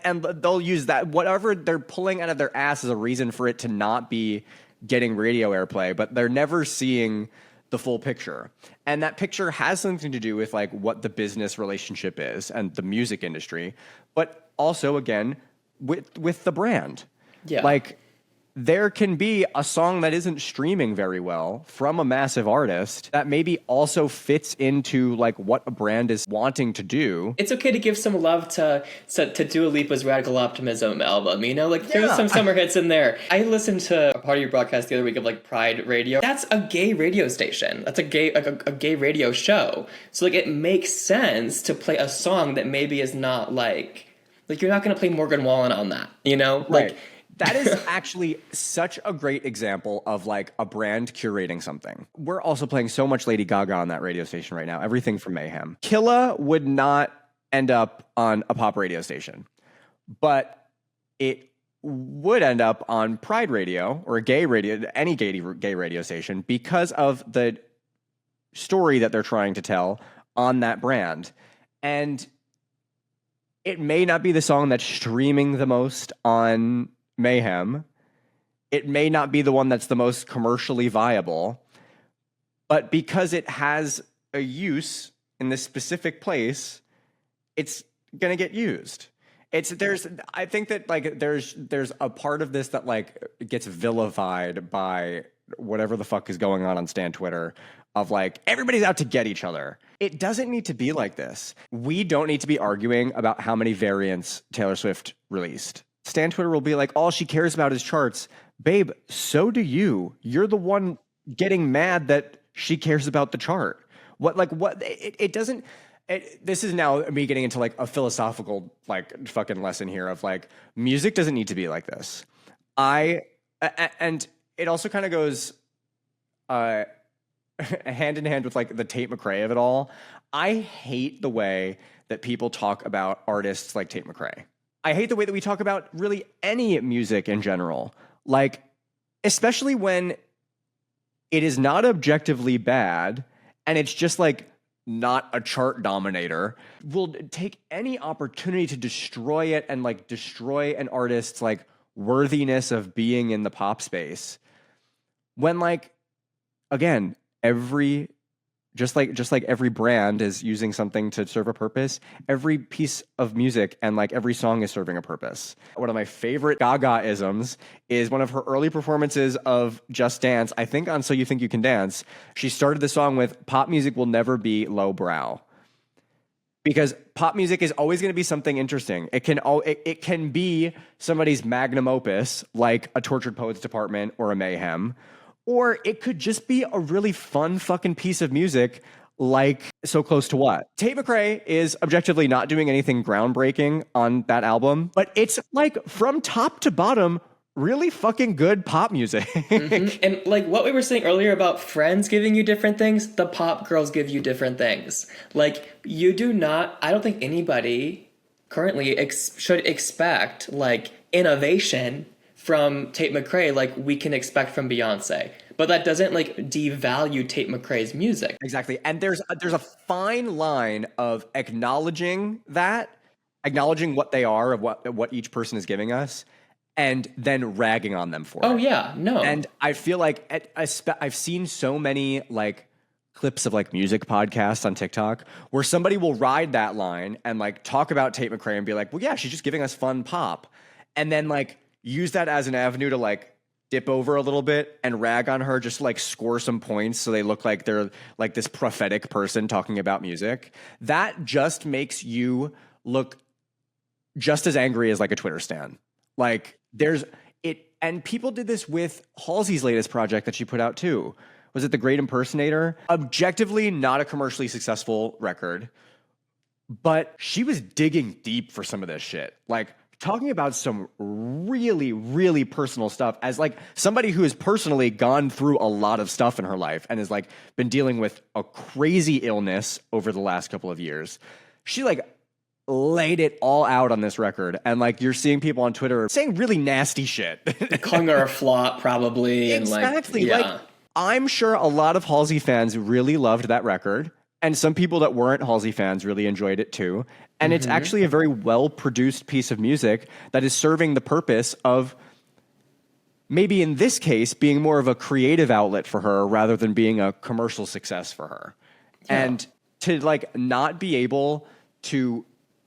and they'll use that whatever they're pulling out of their ass as a reason for it to not be getting radio airplay, but they're never seeing the full picture. And that picture has something to do with like what the business relationship is and the music industry, but also again with the brand. Yeah. Like there can be a song that isn't streaming very well from a massive artist that maybe also fits into like what a brand is wanting to do. It's okay to give some love to Dua Lipa's Radical Optimism album, you know? Like, throw some summer hits in there. I listened to a part of your broadcast the other week of, like, Pride Radio. That's a gay radio station. That's a gay radio show. So, like, it makes sense to play a song that maybe is not, like you're not going to play Morgan Wallen on that, you know? Right. Like, that is actually such a great example of like a brand curating something. We're also playing so much Lady Gaga on that radio station right now. Everything from Mayhem. Killa would not end up on a pop radio station, but it would end up on Pride Radio or a gay radio, any gay radio station, because of the story that they're trying to tell on that brand. And it may not be the song that's streaming the most on Mayhem. It may not be the one that's the most commercially viable, but because it has a use in this specific place, it's going to get used. I think that like there's a part of this that like gets vilified by whatever the fuck is going on Stan Twitter of like everybody's out to get each other. It doesn't need to be like this. We don't need to be arguing about how many variants Taylor Swift released. Stan Twitter will be like, all she cares about is charts. Babe, so do you. You're the one getting mad that she cares about the chart. It doesn't, this is now me getting into like a philosophical like fucking lesson here of like, music doesn't need to be like this. And it also kind of goes hand in hand with like the Tate McRae of it all. I hate the way that people talk about artists like Tate McRae. I hate the way that we talk about really any music in general. Like, especially when it is not objectively bad and it's just like not a chart dominator. We'll take any opportunity to destroy it and like destroy an artist's like worthiness of being in the pop space. When like, again, just like every brand is using something to serve a purpose, every piece of music and like every song is serving a purpose. One of my favorite Gaga-isms is one of her early performances of Just Dance, I think on So You Think You Can Dance. She started the song with "Pop music will never be lowbrow." Because pop music is always going to be something interesting. It can be somebody's magnum opus, like a Tortured Poets Department or a Mayhem. Or it could just be a really fun fucking piece of music like So Close to What. Tate McRae is objectively not doing anything groundbreaking on that album, but it's like from top to bottom, really fucking good pop music. Mm-hmm. And like what we were saying earlier about friends giving you different things, the pop girls give you different things. Like you do not, I don't think anybody currently should expect like innovation from Tate McRae like we can expect from Beyonce. But that doesn't like devalue Tate McRae's music. Exactly. And there's a fine line of acknowledging what they are, of what each person is giving us, and then ragging on them for it. Oh yeah, no. And I feel like I've seen so many like clips of like music podcasts on TikTok where somebody will ride that line and like talk about Tate McRae and be like, well, yeah, she's just giving us fun pop. And then like use that as an avenue to like dip over a little bit and rag on her just to like score some points so they look like they're like this prophetic person talking about music. That just makes you look just as angry as like a Twitter stan. Like there's it, and people did this with Halsey's latest project that she put out too. Was it The Great Impersonator? Objectively not a commercially successful record, but she was digging deep for some of this shit. Like talking about some really, really personal stuff as like somebody who has personally gone through a lot of stuff in her life and has like been dealing with a crazy illness over the last couple of years. She like laid it all out on this record. And like you're seeing people on Twitter saying really nasty shit. Calling her a flop probably. Exactly. And like, yeah. Like I'm sure a lot of Halsey fans really loved that record. And some people that weren't Halsey fans really enjoyed it too. And it's actually a very well-produced piece of music that is serving the purpose of maybe in this case being more of a creative outlet for her rather than being a commercial success for her. Yeah. And to like not be able to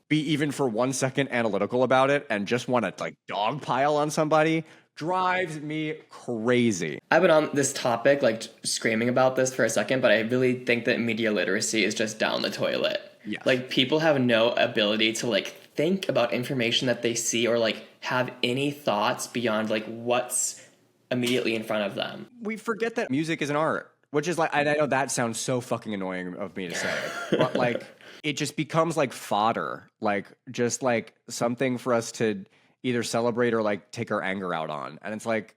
be even for 1 second analytical about it and just want to like dogpile on somebody Drives me crazy. I've been on this topic, like screaming about this for a second, but I really think that media literacy is just down the toilet. Yes. Like people have no ability to like think about information that they see or like have any thoughts beyond like what's immediately in front of them. We forget that music is an art, which is like, I know that sounds so fucking annoying of me to say, but like it just becomes like fodder, like just like something for us to either celebrate or like take our anger out on. And it's like,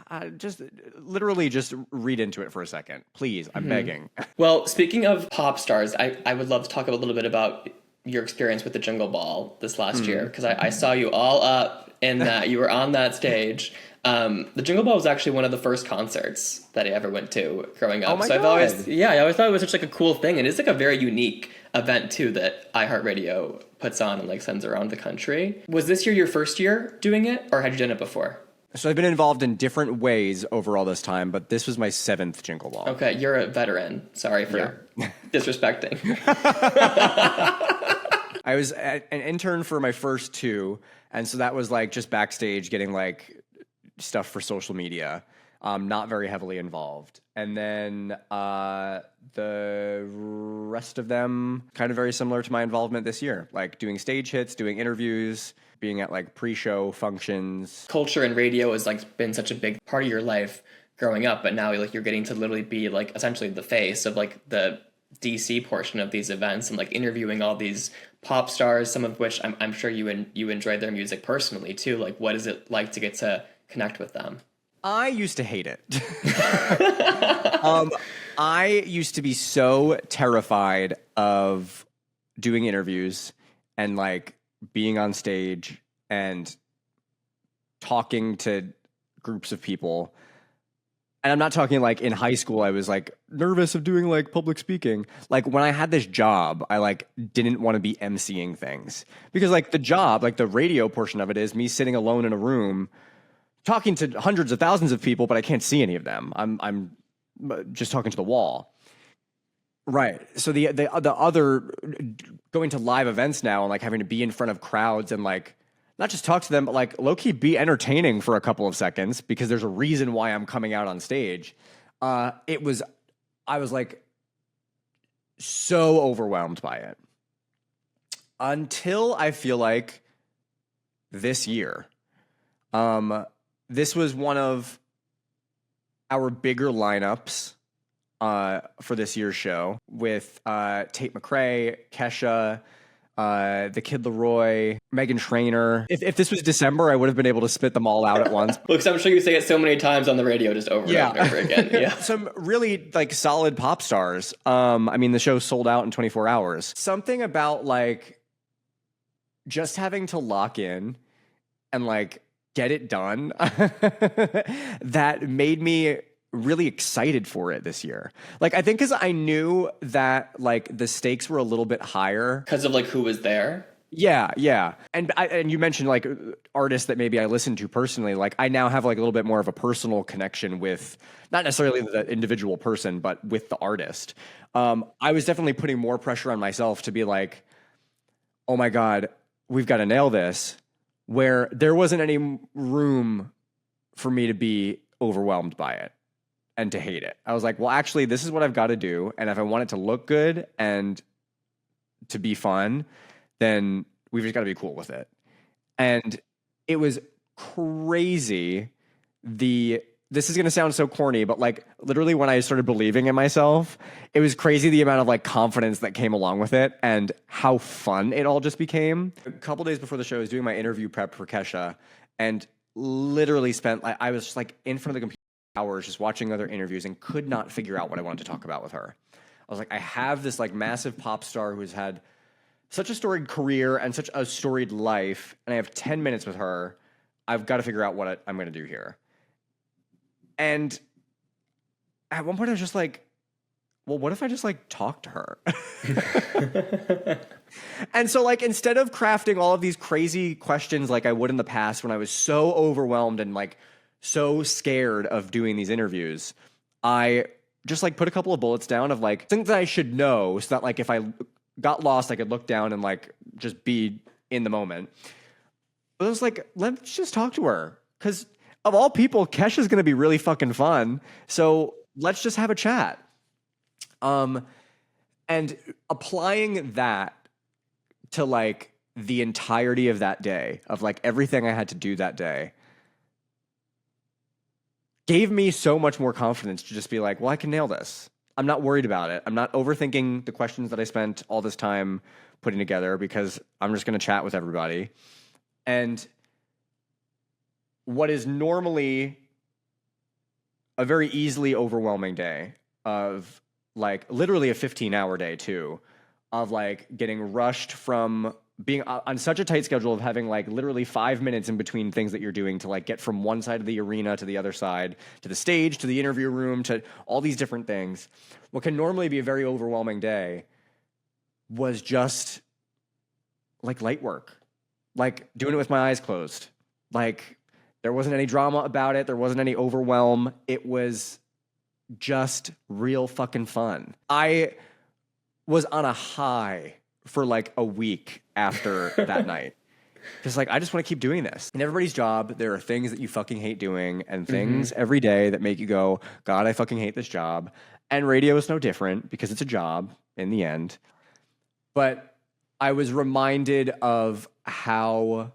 I just literally just read into it for a second, please. I'm begging. Well, speaking of pop stars, I would love to talk a little bit about your experience with the Jingle Ball this last year, because I saw you all up in that. You were on that stage. The Jingle Ball was actually one of the first concerts that I ever went to growing up. Oh my so God. I always thought it was such like a cool thing, and it's like a very unique event too that iHeartRadio puts on and like sends around the country. Was this year your first year doing it, or had you done it before? So I've been involved in different ways over all this time, but this was my 7th Jingle Ball. Okay, you're a veteran. Sorry for disrespecting. I was an intern for my first 2, and so that was like just backstage getting like stuff for social media, not very heavily involved. And then the rest of them kind of very similar to my involvement this year, like doing stage hits, doing interviews, being at like pre-show functions. Culture and radio has like been such a big part of your life growing up, but now like you're getting to literally be like essentially the face of like the DC portion of these events and like interviewing all these pop stars, some of which I'm sure you enjoy their music personally too. Like, what is it like to get to connect with them? I used to hate it. I used to be so terrified of doing interviews and like being on stage and talking to groups of people. And I'm not talking like in high school, I was like nervous of doing like public speaking. Like when I had this job, I like didn't want to be emceeing things because like the job, like the radio portion of it is me sitting alone in a room talking to hundreds of thousands of people, but I can't see any of them. I'm just talking to the wall. Right. So the other going to live events now and like having to be in front of crowds and like not just talk to them, but like low key be entertaining for a couple of seconds because there's a reason why I'm coming out on stage. I was like so overwhelmed by it until I feel like this year. This was one of our bigger lineups for this year's show with Tate McRae, Kesha, the Kid Leroy, Meghan Trainor. If this was December, I would have been able to spit them all out at once. Well, because I'm sure you say it so many times on the radio, just over and over again. Yeah, some really like solid pop stars. I mean, the show sold out in 24 hours. Something about like just having to lock in and like get it done that made me really excited for it this year. Like, I think because I knew that like the stakes were a little bit higher because of like who was there. Yeah. And you mentioned like artists that maybe I listen to personally. Like I now have like a little bit more of a personal connection with not necessarily the individual person, but with the artist. I was definitely putting more pressure on myself to be like, oh my God, we've got to nail this, where there wasn't any room for me to be overwhelmed by it and to hate it. I was like, well, actually, this is what I've got to do. And if I want it to look good and to be fun, then we've just got to be cool with it. And it was crazy. This is going to sound so corny, but like literally when I started believing in myself, it was crazy the amount of like confidence that came along with it and how fun it all just became. A couple days before the show, I was doing my interview prep for Kesha and literally spent, I was just like in front of the computer hours just watching other interviews and could not figure out what I wanted to talk about with her. I was like, I have this like massive pop star who's had such a storied career and such a storied life, and I have 10 minutes with her. I've got to figure out what I'm going to do here. And at one point I was just like, well, what if I just like talk to her? And so like, instead of crafting all of these crazy questions like I would in the past when I was so overwhelmed and like so scared of doing these interviews, I just like put a couple of bullets down of like things that I should know so that like if I got lost, I could look down and like just be in the moment. But I was like, let's just talk to her. because of all people, Kesha's going to be really fucking fun. So let's just have a chat. And applying that to like the entirety of that day, of like everything I had to do that day, gave me so much more confidence to just be like, well, I can nail this. I'm not worried about it. I'm not overthinking the questions that I spent all this time putting together, because I'm just going to chat with everybody. And what is normally a very easily overwhelming day of like literally a 15-hour day too, of like getting rushed from being on such a tight schedule of having like literally 5 minutes in between things that you're doing to like get from one side of the arena to the other side, to the stage, to the interview room, to all these different things. What can normally be a very overwhelming day was just like light work, like doing it with my eyes closed. Like there wasn't any drama about it. There wasn't any overwhelm. It was just real fucking fun. I was on a high for like a week after that night. Just like, I just want to keep doing this. In everybody's job, there are things that you fucking hate doing and things every day that make you go, God, I fucking hate this job. And radio is no different because it's a job in the end. But I was reminded of how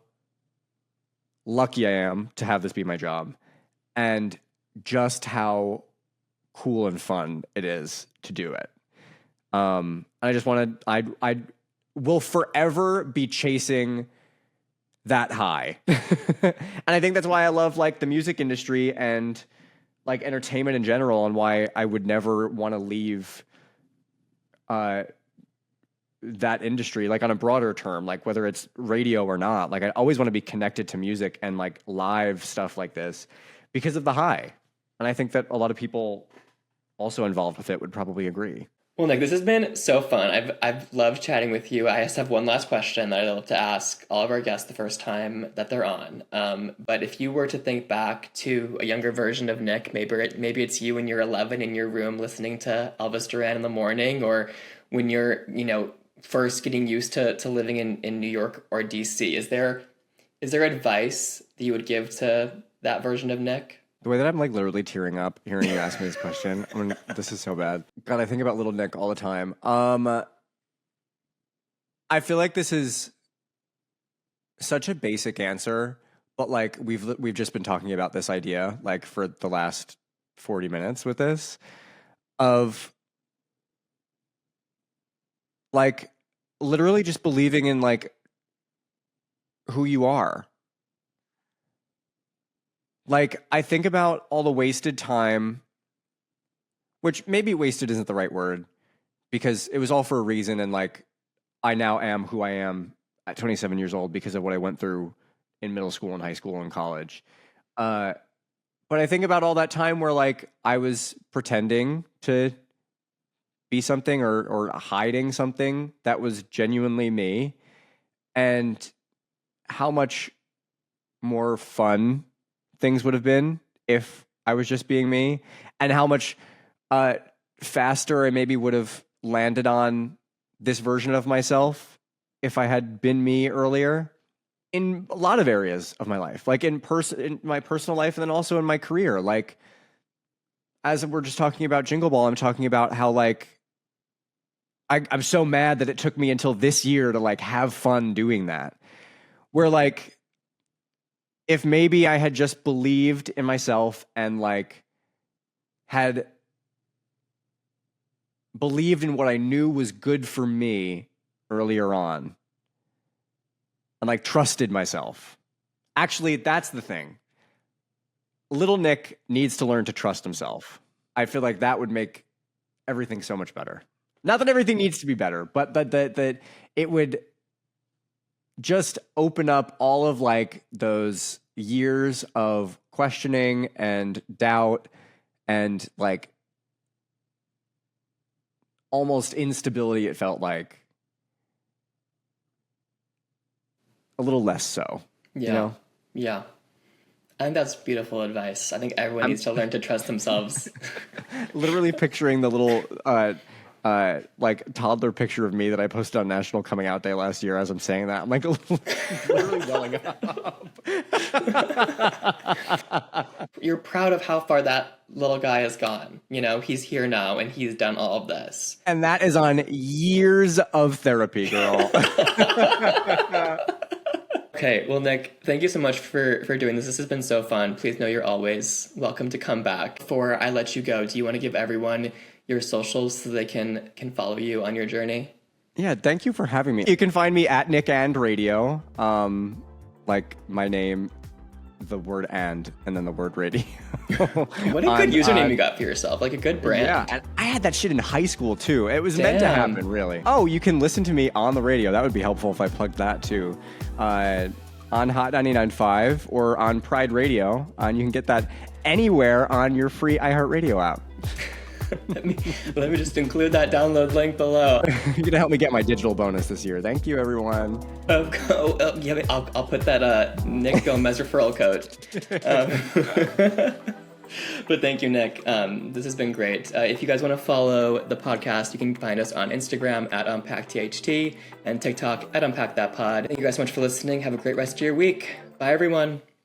lucky I am to have this be my job, and just how cool and fun it is to do it. I just want to, I will forever be chasing that high. And I think that's why I love like the music industry and like entertainment in general, and why I would never want to leave that industry, like on a broader term, like whether it's radio or not. Like I always want to be connected to music and like live stuff like this because of the high. And I think that a lot of people also involved with it would probably agree. Well, Nick, this has been so fun. I've loved chatting with you. I just have one last question that I'd love to ask all of our guests the first time that they're on. But if you were to think back to a younger version of Nick, maybe it's you when you're 11 in your room listening to Elvis Duran in the morning, or when you're, first getting used to living in New York or DC. Is there advice that you would give to that version of Nick? The way that I'm like literally tearing up hearing you ask me this question, I mean, this is so bad. God, I think about little Nick all the time. I feel like this is such a basic answer, but like we've just been talking about this idea like for the last 40 minutes with this, of like literally just believing in like who you are. Like, I think about all the wasted time, which maybe wasted isn't the right word, because it was all for a reason. And like, I now am who I am at 27 years old because of what I went through in middle school and high school and college. But I think about all that time where like I was pretending to be something or hiding something that was genuinely me, and how much more fun things would have been if I was just being me, and how much faster I maybe would have landed on this version of myself if I had been me earlier in a lot of areas of my life, like in my personal life, and then also in my career. Like, as we're just talking about Jingle Ball, I'm talking about how like I'm so mad that it took me until this year to like have fun doing that. Where like, if maybe I had just believed in myself and like had believed in what I knew was good for me earlier on, and like trusted myself. Actually, that's the thing. Little Nick needs to learn to trust himself. I feel like that would make everything so much better. Not that everything needs to be better, but that it would just open up all of like those years of questioning and doubt and like almost instability, it felt like, a little less so. Yeah. You know? Yeah. I think that's beautiful advice. I think everyone needs to learn to trust themselves. Literally picturing the little like toddler picture of me that I posted on National Coming Out Day last year as I'm saying that. I'm like literally welling up. you're proud of how far that little guy has gone. You know, he's here now and he's done all of this. And that is on years of therapy, girl. Okay, well, Nick, thank you so much for doing this. This has been so fun. Please know you're always welcome to come back. Before I let you go, do you want to give everyone your socials so they can follow you on your journey? Yeah, thank you for having me. You can find me at Nick and Radio, like my name, the word and then the word radio. What a good username you got for yourself, like a good brand. Yeah, and I had that shit in high school too. It was meant to happen, really. Oh, you can listen to me on the radio. That would be helpful if I plugged that too. On Hot 99.5 or on Pride Radio. And you can get that anywhere on your free iHeartRadio app. Let me just include that download link below. You're going to help me get my digital bonus this year. Thank you, everyone. Yeah, I'll put that Nick Gomez referral code. But thank you, Nick. This has been great. If you guys want to follow the podcast, you can find us on Instagram at UnpackTHT and TikTok at UnpackThatPod. Thank you guys so much for listening. Have a great rest of your week. Bye, everyone.